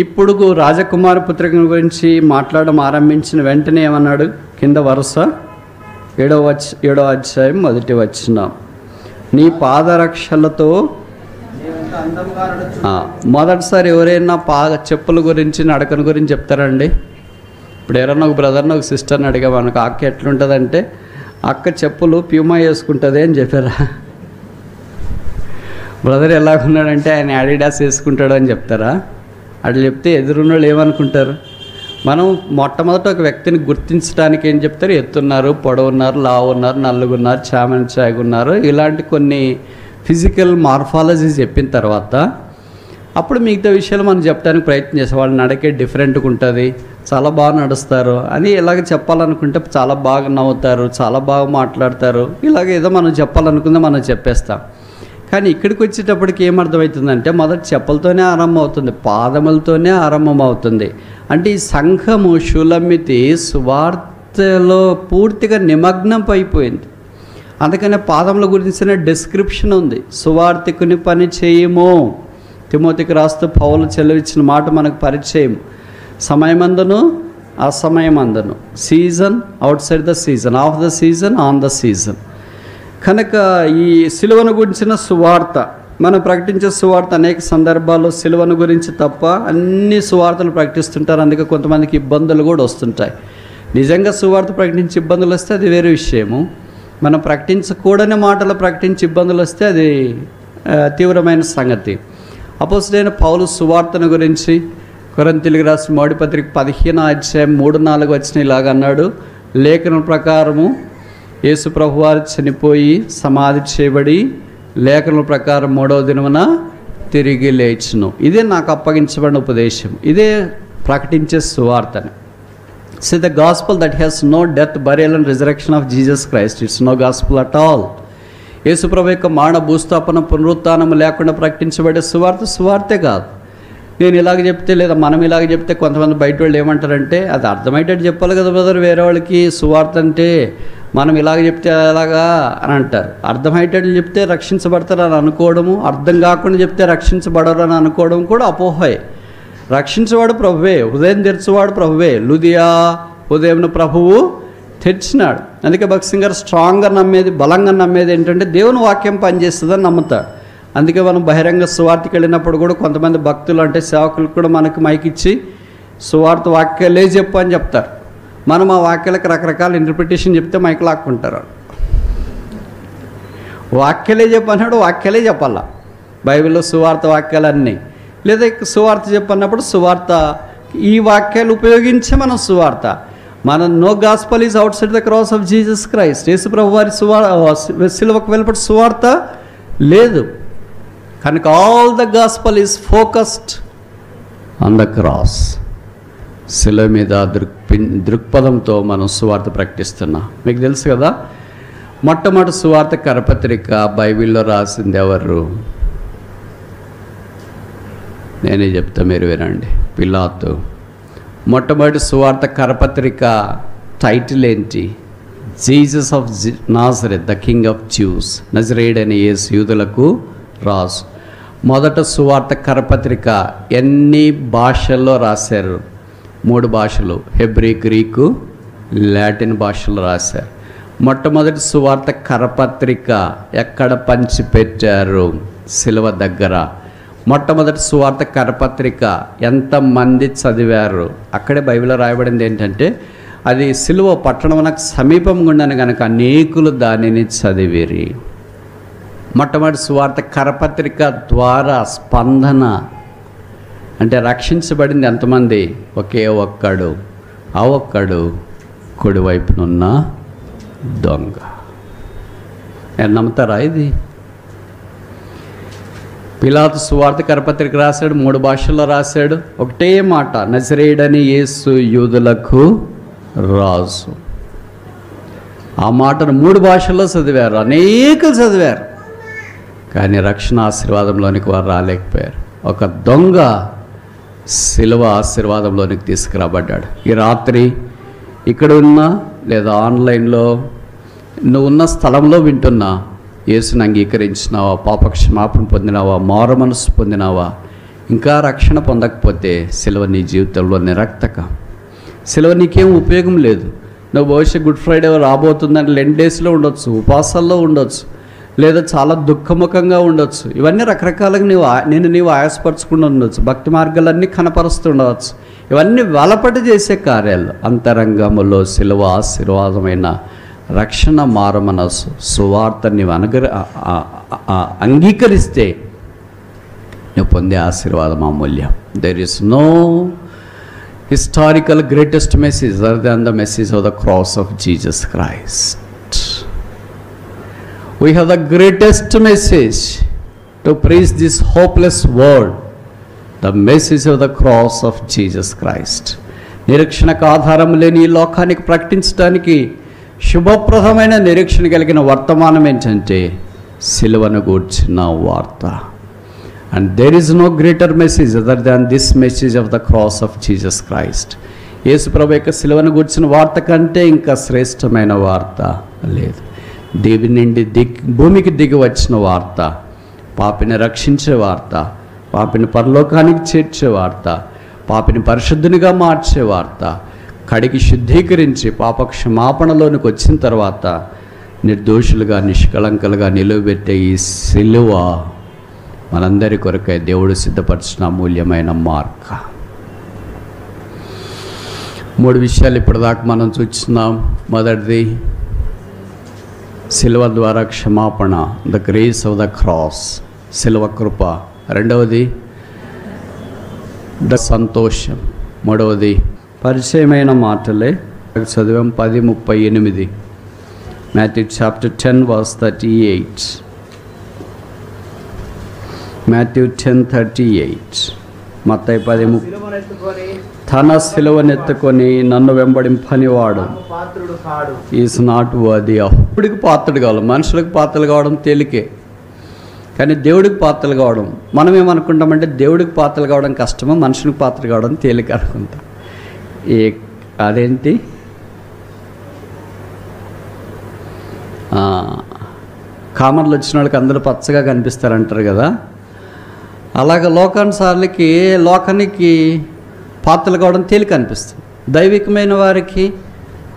ఇప్పుడు రాజకుమార పుత్రిక గురించి మాట్లాడడం ఆరంభించిన వెంటనే ఏమన్నాడు? కింద వరుస 7వ అధ్యాయం 1వ వచనం. నీ పాదరక్షలతో. మొదటిసారి ఎవరైనా చెప్పుల గురించి, నడకను గురించి చెప్తారండి? ఇప్పుడు ఎవరన్నా ఒక బ్రదర్ని, ఒక సిస్టర్ని అడిగా మనకు అక్క ఎట్లుంటుందంటే, అక్క చెప్పులు ప్యూమా వేసుకుంటుంది అని చెప్పారా? బ్రదర్ ఎలాగున్నాడంటే ఆయన యాడిడాస్ వేసుకుంటాడు అని చెప్తారా? అట్లా చెప్తే ఎదురున్న వాళ్ళు ఏమనుకుంటారు? మనం మొట్టమొదట ఒక వ్యక్తిని గుర్తించడానికి ఏం చెప్తారు? ఎత్తున్నారు, పొడవున్నారు, లావు ఉన్నారు, నల్లుగున్నారు, చామన్ చాగున్నారు, ఇలాంటి కొన్ని ఫిజికల్ మార్ఫాలజీ చెప్పిన తర్వాత అప్పుడు మిగతా విషయాలు మనం చెప్పడానికి ప్రయత్నం చేస్తాం. వాళ్ళు నడకే డిఫరెంట్గా ఉంటుంది, చాలా బాగా నడుస్తారు అని ఇలాగ చెప్పాలనుకుంటే చాలా బాగా నవ్వుతారు, చాలా బాగా మాట్లాడతారు, ఇలాగ ఏదో మనం చెప్పాలనుకుంటే మనం చెప్పేస్తాం. కానీ ఇక్కడికి వచ్చేటప్పటికి ఏమర్థమవుతుందంటే మొదటి చెప్పలతోనే ఆరంభం అవుతుంది, పాదములతోనే ఆరంభం అవుతుంది. అంటే ఈ సంఘము షులమ్మితి సువార్తలో పూర్తిగా నిమగ్నం అయిపోయింది. అందుకనే పాదముల గురించిన డిస్క్రిప్షన్ ఉంది. సువార్తికుని పని చేయము, తిమోతికి రాస్తూ పౌలు చెలవిచ్చిన మాట మనకు పరిచయం. సమయమందును అసమయమందును, season outside the season, of the season, on the season. కనుక ఈ సిలువను గురించిన సువార్త మనం ప్రకటించే సువార్త అనేక సందర్భాల్లో సిలువను గురించి తప్ప అన్ని సువార్తలు ప్రకటిస్తుంటారు. అందుకే కొంతమందికి ఇబ్బందులు కూడా వస్తుంటాయి. నిజంగా సువార్త ప్రకటించి ఇబ్బందులు వస్తే అది వేరే విషయము. మనం ప్రకటించకూడని మాటలు ప్రకటించి ఇబ్బందులు వస్తే అది తీవ్రమైన సంగతి. అపోస్తలుడైన పౌలు సువార్తను గురించి కొరింథీయులకు రాసిన మొదటి పత్రిక 15:3-4 ఇలాగ అన్నాడు, లేఖనం ప్రకారము యేసు ప్రభువారు చనిపోయి సమాధి చేయబడి లేఖనం ప్రకారం 3వ దినమున తిరిగి లేచును. ఇదే నాకు అప్పగించబడిన ఉపదేశం, ఇదే ప్రకటించే సువార్తని. So the gospel that has no death, burial and resurrection of Jesus Christ, it's no gospel at all. యేసు ప్రభు యొక్క మానవ భూస్థాపన పునరుత్థానం లేకుండా ప్రకటించబడే సువార్తే కాదు. నేను ఇలాగ చెప్తే లేదా మనం ఇలాగ చెప్తే కొంతమంది బయట వాళ్ళు ఏమంటారంటే అది అర్థమయ్యేటట్టు చెప్పాలి కదా బ్రదర్, వేరే వాళ్ళకి సువార్త అంటే మనం ఇలాగ చెప్తే ఎలాగా అని అంటారు. అర్థమయ్యేటట్లు చెప్తే రక్షించబడతారు అని అనుకోవడము, అర్థం కాకుండా చెప్తే రక్షించబడరు అని అనుకోవడం కూడా అపోహే. రక్షించేవాడు ప్రభువే, హృదయం తెరిచేవాడు ప్రభువే. లుదియా హృదయంను ప్రభువు తెరిచినాడు. అందుకే భక్త్ సింగ్ గారు స్ట్రాంగ్గా నమ్మేది, బలంగా నమ్మేది ఏంటంటే దేవుని వాక్యం పనిచేస్తుందని నమ్ముతాడు. అందుకే మనం బహిరంగ సువార్తకి వెళ్ళినప్పుడు కూడా కొంతమంది భక్తులు అంటే సేవకులు కూడా మనకు మైకిచ్చి సువార్త వాక్యాలే చెప్పు అని చెప్తారు. మనం ఆ వాక్యాలకు రకరకాల ఇంటర్ప్రిటేషన్ చెప్తే మైక్ లాక్కుంటారు. వాక్యాలే చెప్పన్నాడు, వాక్యాలే చెప్పాలా, బైబిల్లో సువార్త వాక్యాలన్నీ. లేదా సువార్త చెప్పన్నప్పుడు సువార్త ఈ వాక్యాలు ఉపయోగించే మనం సువార్త. మన no gospel is outside the cross of Jesus Christ. యేసు ప్రభు వారి సిలువకు వెలుపటి సువార్త లేదు. కనుక all the gospel is focused on the cross. శిలువ మీద దృక్పథంతో మనం సువార్త ప్రకటిస్తున్నాం. మీకు తెలుసు కదా, మొట్టమొదటి సువార్త కరపత్రిక బైబిల్లో రాసింది ఎవరు? నేనే చెప్తా, మీరు వినండి. పిలాతు. మొట్టమొదటి సువార్త కరపత్రిక టైటిల్ ఏంటి? Jesus of Nazareth, the king of juice. నజరేయుడైన యేసు, యూదులకు రాజు. మొదట సువార్త కరపత్రిక ఎన్ని భాషల్లో రాశారు? 3 భాషలు, హెబ్రీ, గ్రీకు, లాటిన్ భాషలో రాశారు. మొట్టమొదటి సువార్త కరపత్రిక ఎక్కడ పంచిపెట్టారు? శిలువ దగ్గర. మొట్టమొదటి సువార్త కరపత్రిక ఎంతమంది చదివారు? అక్కడే బైబిల్లో రాయబడింది ఏంటంటే అది శిలువ పట్టణమునకు సమీపంగా ఉండని కనుక అనేకులు దానిని చదివిరి. మొట్టమొదటి సువార్త కరపత్రిక ద్వారా స్పందన అంటే రక్షించబడింది ఎంతమంది? ఒకే ఒక్కడు, ఆ ఒక్కడు కుడివైపునున్న దొంగ. నేను నమ్ముతారా ఇది? పిలాతు సువార్త కరపత్రిక రాశాడు, 3 భాషల్లో రాశాడు. ఒకటే మాట, నజరేయుడని యేసు యూదులకు రాజు. ఆ మాటను 3 భాషల్లో చదివారు, అనేకులు చదివారు, కానీ రక్షణ ఆశీర్వాదంలోనికి వారు రాలేకపోయారు. ఒక దొంగ శిలువ ఆశీర్వాదంలోనికి తీసుకురాబడ్డాడు. ఈ రాత్రి ఇక్కడ ఉన్నా లేదా ఆన్లైన్లో నువ్వు ఉన్న స్థలంలో వింటున్నా, యేసుని అంగీకరించినావా, పాపక్షమాపణ పొందినావా, మారు మనసు పొందినావా, ఇంకా రక్షణ పొందకపోతే శిలువ నీ జీవితంలో నిరర్థకం. శిలువ నీకేం ఉపయోగం లేదు. నువ్వు బహుశా గుడ్ ఫ్రైడే రాబోతుందని 2 డేస్లో ఉండొచ్చు, ఉపవాసాల్లో ఉండొచ్చు, లేదా చాలా దుఃఖముఖంగా ఉండొచ్చు. ఇవన్నీ రకరకాలుగా నీవు ఆయాసపరచకుండా ఉండొచ్చు, భక్తి మార్గాలన్నీ కనపరుస్తుండవచ్చు. ఇవన్నీ వెలపటి చేసే కార్యాలు. అంతరంగములో శిలువ ఆశీర్వాదమైన రక్షణ మారు మనసు సువార్త నీవు అంగీకరిస్తే నువ్వు పొందే ఆశీర్వాదం అమూల్యం. There is no historical greatest message other than the message of the cross of Jesus Christ. We have the greatest message to preach this hopeless world, the message of the cross of Jesus Christ. నిరీక్షణకు ఆధారం లేని ఈ లోకానికి ప్రకటించడానికి శుభప్రదమైన నిరీక్షణ కలిగిన వర్తమానం ఏంటంటే సిలువను గూర్చిన వార్త. And there is no greater message other than this message of the cross of Jesus Christ. యేసు ప్రభు యొక్క సిలువను గూర్చిన వార్త కంటే ఇంకా శ్రేష్టమైన వార్త లేదు. దేవుని నుండి భూమికి దిగి వచ్చిన వార్త, పాపిని రక్షించే వార్త, పాపిని పరలోకానికి చేర్చే వార్త, పాపిని పరిశుద్ధునిగా మార్చే వార్త, కడిగి శుద్ధీకరించి పాప క్షమాపణలోనికి వచ్చిన తర్వాత నిర్దోషులుగా నిష్కళంకలుగా నిలువబెట్టే ఈ సిలువ మనందరి కొరకై దేవుడు సిద్ధపరిచిన అమూల్యమైన మార్గ. 3 విషయాలు ఇప్పటిదాకా మనం చూస్తున్నాం. మొదటిది సిలువ ద్వారా క్షమాపణ, the grace of the cross, సిలువ కృప. రెండవది ద సంతోషం. మూడవది పరిచయమైన మాటలే చదివాం 10:38, Matthew chapter 10 verse 38. Matthew 10:38. మత్తయి 10:30. తన సిలువనెత్తుకొని నన్ను వెంబడింపనివాడు ఈజ్ నాట్ వర్ది ఆఫ్. దేవుడికి పాత్రలు కావాలి, మనుషులకు పాత్రలు కావడం తేలికే, కానీ దేవుడికి పాత్రలు కావడం మనం ఏమనుకుంటామంటే దేవుడికి పాత్రలు కావడం కష్టమో మనుషులకు పాత్ర కావడం తేలిక అనుకుంటాం. అదేంటి కామర్లు వచ్చిన వాళ్ళకి అందరూ పచ్చగా కనిపిస్తారంటారు కదా, అలాగ లోకానికి పాత్రలు కావడం తేలిక అనిపిస్తుంది. దైవికమైన వారికి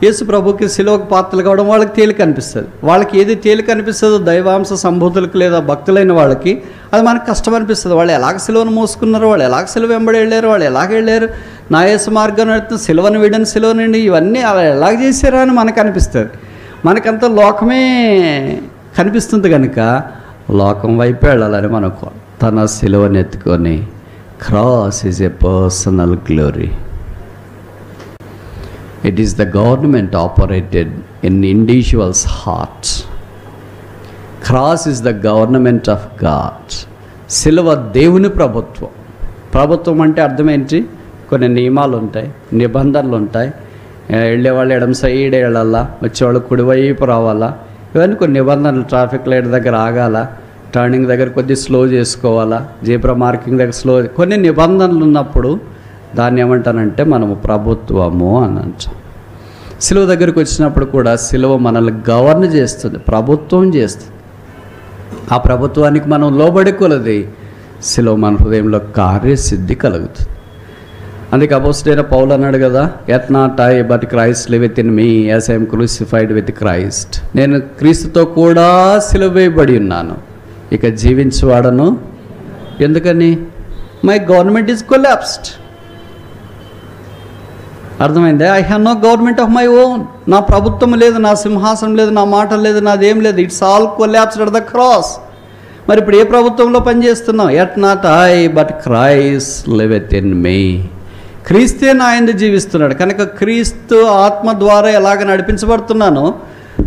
యేసు ప్రభుకి సిలువకు పాత్రలు కావడం వాళ్ళకి తేలిక అనిపిస్తుంది. వాళ్ళకి ఏది తేలిక అనిపిస్తుందో దైవాంశ సంభూతులకు లేదా భక్తులైన వాళ్ళకి అది మనకు కష్టం అనిపిస్తుంది. వాళ్ళు ఎలాగ సిలువను మోసుకున్నారు, వాళ్ళు ఎలాగ సిలువ వెంబడి వెళ్ళారు, వాళ్ళు ఎలాగ వెళ్ళారు, నా యేసు మార్గం నడుతుంది, సిలువను వీడని సిలువనండి, ఇవన్నీ అలా ఎలాగ చేశారా అని మనకు అనిపిస్తుంది. మనకంతా లోకమే కనిపిస్తుంది కనుక లోకం వైపు వెళ్ళాలని మనకు. తన సిలువనెత్తుకొని, cross is a personal glory. It is the government operated in individual's heart. Cross is the government of God. సిలువ దేవుని ప్రభుత్వం. ప్రభుత్వం అంటే అర్థం ఏంటి? కొన్ని నియమాలు ఉంటాయి, నిబంధనలు ఉంటాయి. వెళ్ళేవాళ్ళు ఎడమ సైడ్ వెళ్ళాలా, వచ్చేవాళ్ళు కుడివైపు రావాలా, ఇవన్నీ కొన్ని నిబంధనలు. ట్రాఫిక్ లైట్ దగ్గర ఆగాల, టర్నింగ్ దగ్గర కొద్దిగా స్లో చేసుకోవాలా, జీబ్రా మార్కింగ్ దగ్గర స్లో, కొన్ని నిబంధనలు ఉన్నప్పుడు దాన్ని ఏమంటానంటే మనము ప్రభుత్వము అని అంటాం. సిలువ దగ్గరికి వచ్చినప్పుడు కూడా సిలువ మనల్ని గవర్న చేస్తుంది, ప్రభుత్వం చేస్తుంది. ఆ ప్రభుత్వానికి మనం లోబడి కొలది సిలువ మన హృదయంలో కార్యసిద్ధి కలుగుతుంది. అందుకే అపోస్తలుడైన పౌలు అన్నాడు కదా, yet not I but Christ liveth in me as I am crucified with Christ. నేను క్రీస్తుతో కూడా సిలువ వేయబడి ఉన్నాను, ఇక జీవించేవాడను. ఎందుకని? My government is collapsed. అర్థమైందే? I have no government of my own. నా ప్రభుత్వం లేదు, నా సింహాసనం లేదు, నా మాట లేదు, నాదేం లేదు. It's all collapsed at the cross. మరి ఇప్పుడు ఏ ప్రభుత్వంలో పనిచేస్తున్నాం? At not I but Christ liveth in మీ. క్రీస్తే నా యందు జీవిస్తున్నాడు కనుక క్రీస్తు ఆత్మ ద్వారా ఎలాగ నడిపించబడుతున్నానో,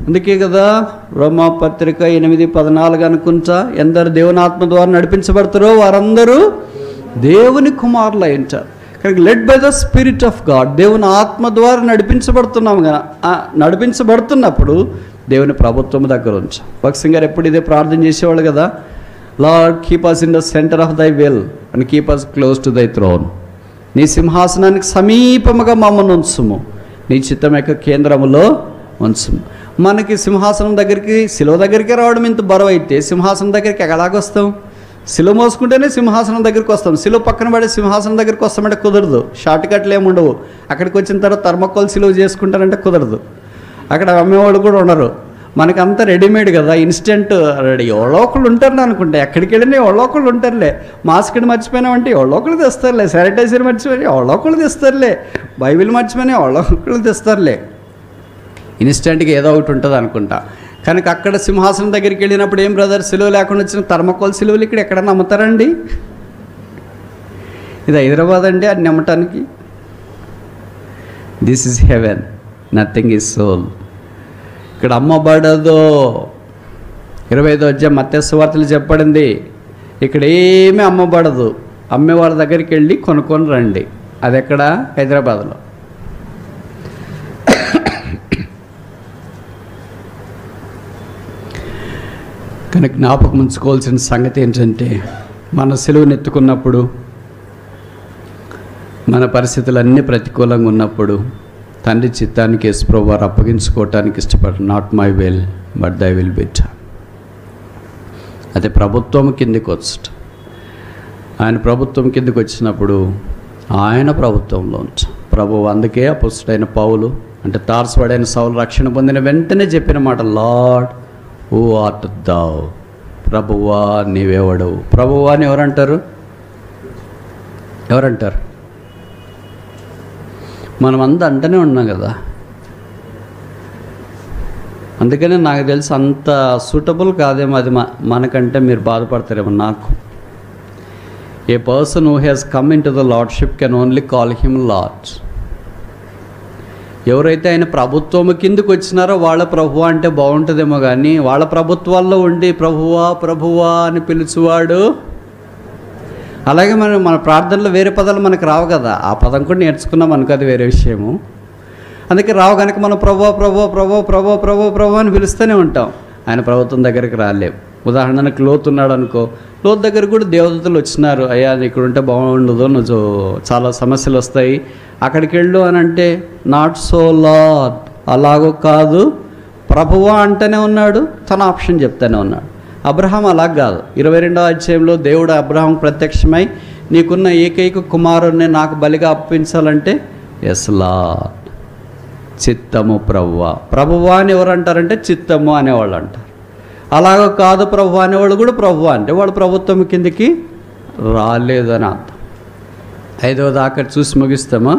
అందుకే కదా రోమాపత్రిక 8:14 అనుకుంటా, ఎందరు దేవుని ఆత్మ ద్వారా నడిపించబడతారో వారందరూ దేవుని కుమారులు అయి ఉంటారు. కనుక led by the spirit of God, దేవుని ఆత్మ ద్వారా నడిపించబడుతున్నాము కదా. నడిపించబడుతున్నప్పుడు దేవుని ప్రభుత్వం దగ్గర ఉంచాం. భక్త్ సింగ్ గారు ఎప్పుడు ఇదే ప్రార్థన చేసేవాళ్ళు కదా, lord keep us in the centre of thy will and keep us close to దై థ్రోన్. నీ సింహాసనానికి సమీపముగా మమ్మల్ని ఉంచుము, నీ చిత్తం యొక్క కేంద్రములో ఉంచుము. మనకి సింహాసనం దగ్గరికి, శిలువ దగ్గరికి రావడం ఇంత బరువు అయితే సింహాసనం దగ్గరికి ఎలాగొస్తాం? శిలువ మోసుకుంటేనే సింహాసనం దగ్గరికి వస్తాం. శిలువ పక్కన పడే సింహాసనం దగ్గరికి వస్తామంటే కుదరదు. షార్ట్ కట్లు ఏమి ఉండవు. అక్కడికి వచ్చిన తర్వాత థర్మకోల్ శిలువ చేసుకుంటారంటే కుదరదు. అక్కడ అమ్మేవాళ్ళు కూడా ఉండరు. మనకంతా రెడీమేడ్ కదా, ఇన్స్టెంట్ రెడీ. ఎవరో ఒకళ్ళు ఉంటారు అనుకుంటే, ఎక్కడికి వెళ్ళినా ఎవరో ఒకళ్ళు ఉంటారులే. మాస్క్ని మర్చిపోయినామంటే ఎవరో ఒకళ్ళు తెస్తారులే, శానిటైజర్ మర్చిపోయి ఎవరో ఒకళ్ళు తెస్తారులే, బైబిల్ మర్చిపోయినా ఎవరో ఒకళ్ళు తెస్తారులే. ఇన్స్టెంట్గా ఏదో ఒకటి ఉంటుంది అనుకుంటా. కనుక అక్కడ సింహాసనం దగ్గరికి వెళ్ళినప్పుడు ఏం బ్రదర్, సిలువ లేకుండా వచ్చిన థర్మకోల్ సిలువలు ఇక్కడ ఎక్కడన్నా అమ్ముతారండి? ఇది హైదరాబాద్ అండి అది నమ్మటానికి. This is heaven, nothing is sold. ఇక్కడ అమ్మబడదో. 25వ అధ్యాయం మత్తయి సువార్తలో చెప్పబడింది, ఇక్కడ ఏమీ అమ్మబడదు, అమ్మే వాళ్ళ దగ్గరికి వెళ్ళి కొనుక్కొని రండి. అది ఎక్కడ? హైదరాబాద్లో. కానీ జ్ఞాపకం ఉంచుకోవాల్సిన సంగతి ఏంటంటే, మన సిలువను ఎత్తుకున్నప్పుడు, మన పరిస్థితులన్నీ ప్రతికూలంగా ఉన్నప్పుడు తండ్రి చిత్తానికి యేసుప్రభువు వారు అప్పగించుకోవటానికి ఇష్టపడరు. Not my will but thy will be done. అదే ప్రభుత్వం కిందికి వచ్చట. ఆయన ప్రభుత్వం కిందికి వచ్చినప్పుడు ఆయన ప్రభుత్వంలో ప్రభువు. అందుకే అపోస్తలుడైన పౌలు అంటే తార్సువాడైన సౌలు రక్షణ పొందిన వెంటనే చెప్పిన మాట, లార్డ్ హూ ఆర్ట్ thou? ప్రభువా నీవెవడవు? ప్రభువా అని ఎవరంటారు? మనం అంతా అంటనే ఉన్నాం కదా. అందుకనే నాకు తెలిసి అంత సూటబుల్ కాదేమో అది. మనకంటే మీరు బాధపడతారేమో. నాకు a person who has come into the lordship can only call him lord. ఎవరైతే ఆయన ప్రభుత్వం కిందకు వచ్చినారో వాళ్ళ ప్రభువా అంటే బాగుంటుందేమో, కానీ వాళ్ళ ప్రభుత్వాల్లో ఉండి ప్రభువా ప్రభువా అని పిలుచువాడు. అలాగే మన ప్రార్థనలో వేరే పదాలు మనకు రావు కదా. ఆ పదం కూడా నేర్చుకున్నాం అనుకో, అది వేరే విషయము. అందుకే రావు కనుక మనం ప్రభు ప్రభు ప్రభు ప్రభు ప్రభు ప్రభు అని పిలుస్తూనే ఉంటాం. ఆయన ప్రభుత్వం దగ్గరికి రాలేము. ఉదాహరణకు లోతు ఉన్నాడు అనుకో, లోతు దగ్గర కూడా దేవదూతలు వచ్చినారు, అయ్యా ఇక్కడ ఉంటే బాగుండదు, నువ్వు చాలా సమస్యలు వస్తాయి, అక్కడికి వెళ్ళు అని అంటే, నాట్ సో లార్డ్, అలాగో కాదు ప్రభువా అంటేనే ఉన్నాడు, తన ఆప్షన్ చెప్తానే ఉన్నాడు. అబ్రహాం అలా కాదు. 22వ అధ్యాయంలో దేవుడు అబ్రహాం ప్రత్యక్షమై, నీకున్న ఏకైక కుమారుణ్ణి నాకు బలిగా అప్పించాలంటే, ఎస్ లార్డ్, చిత్తము ప్రభువా. ప్రభువా అని ఎవరు అంటారంటే చిత్తము అనేవాళ్ళు అంటారు. అలాగ కాదు ప్రభువా అనేవాళ్ళు కూడా ప్రభువా అంటే వాడు ప్రభుత్వం కిందికి రాలేదని అర్థం. 5వ దాకా చూసి ముగిస్తామా?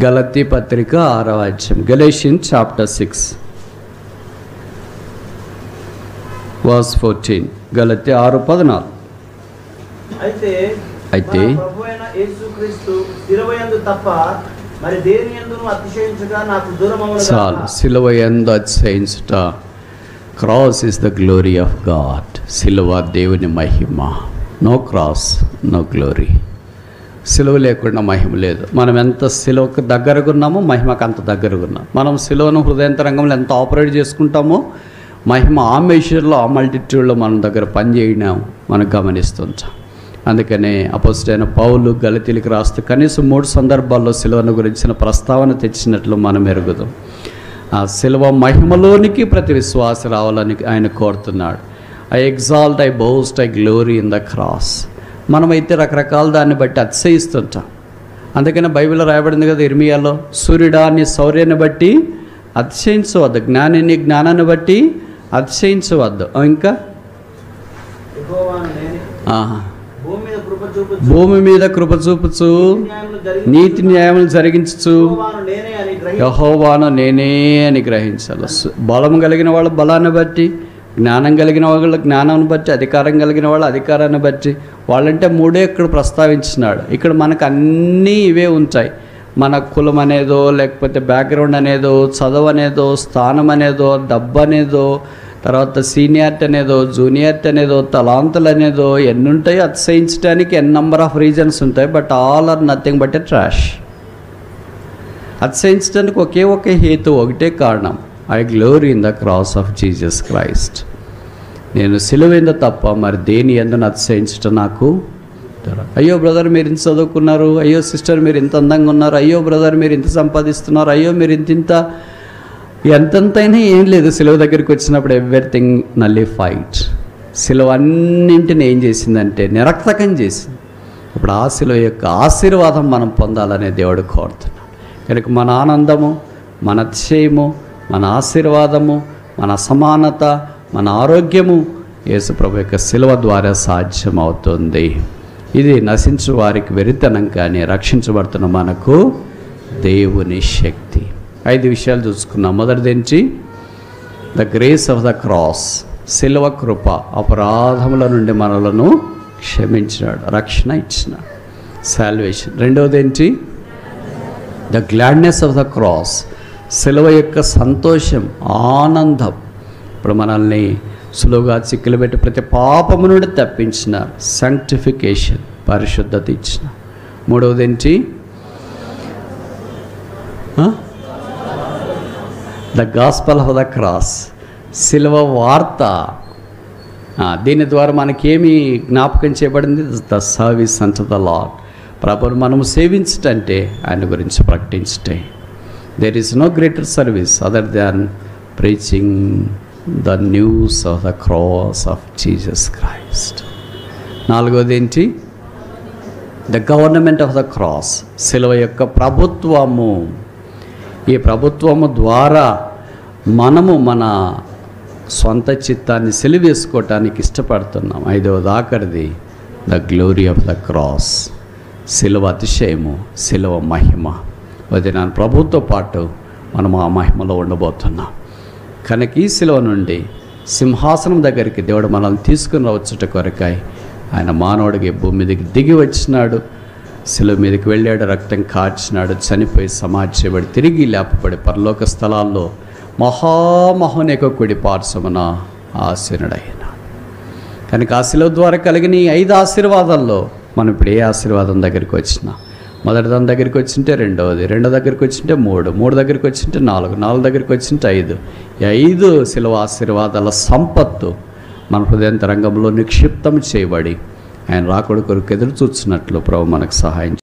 గలతీ పత్రిక 6వ అధ్యాయం, గలేషియన్స్ చాప్టర్ 6 verse 14. గలతీ 6:14. అయితే ప్రభువైన యేసుక్రీస్తు శిలువయందు తప్ప మరి దేని యందును అతిశయించుట నాకు దూరమవును. చాలు. సిలువ యందు అతిశయించుట. Cross is the glory of God. సిలువ దేవుని మహిమ. No cross no glory. సిలువ లేకుండా మహిమ లేదు. మనం ఎంత సిలువకు దగ్గరగా ఉన్నామో మహిమకు అంత దగ్గరగా ఉన్నాం. మనం సిలువను హృదయంతరంగంలో ఎంత ఆపరేట్ చేసుకుంటామో మహిమ ఆ మెజర్లో, ఆ మల్టిట్యూడ్లో మన దగ్గర పనిచేయడం మనం గమనిస్తుంటాం. అందుకనే అపోస్తలుడైన పౌలు గలతీలకు రాస్తూ కనీసం 3 సందర్భాల్లో సిలువను గురించిన ప్రస్తావన తెచ్చినట్లు మనం ఎరుగుదాం. ఆ సిలువ మహిమలోనికి ప్రతి విశ్వాస రావాలని ఆయన కోరుతున్నాడు. I exalt, I boast, I glory in the cross. మనమైతే రకరకాల దాన్ని బట్టి అతిశయిస్తుంటాం. అందుకనే బైబిల్లో రాయబడింది కదా ఇర్మియాలో, సూర్యుడా నీ శౌర్యాన్ని బట్టి అతిశయించవద్దు, జ్ఞాని నీ జ్ఞానాన్ని బట్టి అతిశయించవద్దు. ఇంకా భూమి మీద కృప చూపుచు నీతి న్యాయములు జరిగించు యెహోవాను నేనే అని గ్రహించాలి. బలం కలిగిన వాళ్ళ బలాన్ని బట్టి, జ్ఞానం కలిగిన వాళ్ళ జ్ఞానాన్ని బట్టి, అధికారం కలిగిన వాళ్ళ అధికారాన్ని బట్టి. వాళ్ళంటే 3 ఇక్కడ ప్రస్తావించినాడు. ఇక్కడ మనకు అన్నీ ఇవే ఉంటాయి. మన కులం అనేదో, లేకపోతే బ్యాక్గ్రౌండ్ అనేదో, చదువు అనేదో, స్థానం అనేదో, డబ్బు అనేదో, తర్వాత సీనియారిటీ అనేదో, జూనియారిటీ అనేదో, తలాంతులు అనేదో ఎన్ని ఉంటాయో అతిశయించడానికి నెంబర్ ఆఫ్ రీజన్స్ ఉంటాయి. But all are nothing but a trash. అతిశయించడానికి ఒకే ఒక హేతు, ఒకటే కారణం, I glory in the cross of Jesus Christ. నేను సిలువైంద తప్ప మరి దేని ఎందుకు అతిశయించటం నాకు. అయ్యో బ్రదర్ మీరు ఇంత చదువుకున్నారు, అయ్యో సిస్టర్ మీరు ఇంత అందంగా ఉన్నారు, అయ్యో బ్రదర్ మీరు ఇంత సంపాదిస్తున్నారు, అయ్యో మీరు ఎంతైనా ఏం లేదు. సిలువ దగ్గరికి వచ్చినప్పుడు ఎవ్రీథింగ్ నల్లిఫైడ్. సిలువ అన్నింటిని ఏం చేసిందంటే నిరర్థకం చేసింది. ఇప్పుడు ఆ సిలువ యొక్క ఆశీర్వాదం మనం పొందాలనే దేవుడు కోరుతున్నాడు. కనుక మన ఆనందము, మన అతిశయము, మన ఆశీర్వాదము, మన అసమానత, మన ఆరోగ్యము యేసుప్రభు యొక్క సిలువ ద్వారా సాధ్యమవుతుంది. ఇది నశించు వారికి వెరితనం, కానీ రక్షించబడుతున్న మనకు దేవుని శక్తి. 5 విషయాలు చూసుకున్నాం. మొదటిదేంటి? The grace of the cross. శిలువ కృప, అపరాధముల నుండి మనలను క్షమించినాడు, రక్షణ ఇచ్చినాడు, సాల్వేషన్. రెండవది ఏంటి? The gladness of the cross, శిలువ యొక్క సంతోషం, ఆనందం. ఇప్పుడు మనల్ని సులువుగా చిక్కులు పెట్టి ప్రతి పాపము నుండి తప్పించిన సాంక్టిఫికేషన్, పరిశుద్ధత ఇచ్చిన. మూడవది ఏంటి? The gospel of the cross, శిలువ వార్త. దీని ద్వారా మనకేమి జ్ఞాపకం చేయబడింది? The service unto the lord. ప్రభువును మనము సేవించటంటే ఆయన గురించి ప్రకటించటే. There is no greater service other than preaching the news of the cross of Jesus Christ. నాలుగోది ఏంటి? The government of the cross, శిలువ యొక్క ప్రభుత్వము. ఈ ప్రభుత్వము ద్వారా మనము మన సొంత చిత్తాన్ని సిలువేసుకోవటానికి ఇష్టపడుతున్నాం. ఐదవది ఆఖరిది the glory of the cross, శిలువ అతిశయము, శిలువ మహిమ. వదినాను ప్రభుతో పాటు మనం ఆ మహిమలో ఉండబోతున్నాం. కనుక ఈ శిలువ నుండి సింహాసనం దగ్గరికి దేవుడు మనల్ని తీసుకుని రావచ్చుట కొరకై ఆయన మానవుడికి భూమి మీదకి దిగి వచ్చినాడు, శిలువ మీదకి వెళ్ళాడు, రక్తం కార్చినాడు, చనిపోయి సమాధి చేయబడి తిరిగి లేపబడి పరలోక స్థలాల్లో మహామహోనేక కుడి పార్శ్వమున ఆసీనుడైనాడు. కనుక ఆ శిలువ ద్వారా కలిగిన ఈ 5 ఆశీర్వాదాల్లో మనం ఇప్పుడు ఏ ఆశీర్వాదం దగ్గరికి వచ్చినా, మొదటి దాని దగ్గరికి వచ్చింటే రెండవది, రెండో దగ్గరికి వచ్చింటే మూడు దగ్గరికి వచ్చింటే నాలుగు దగ్గరికి వచ్చింటే 5. ఈ 5 శిలువ ఆశీర్వాదాల సంపత్తు మన హృదయాంతరంగంలో నిక్షిప్తం చేయబడి ఆయన రాకడ కొరకు ఎదురు చూస్తున్నట్లు ప్రభు మనకు సహాయం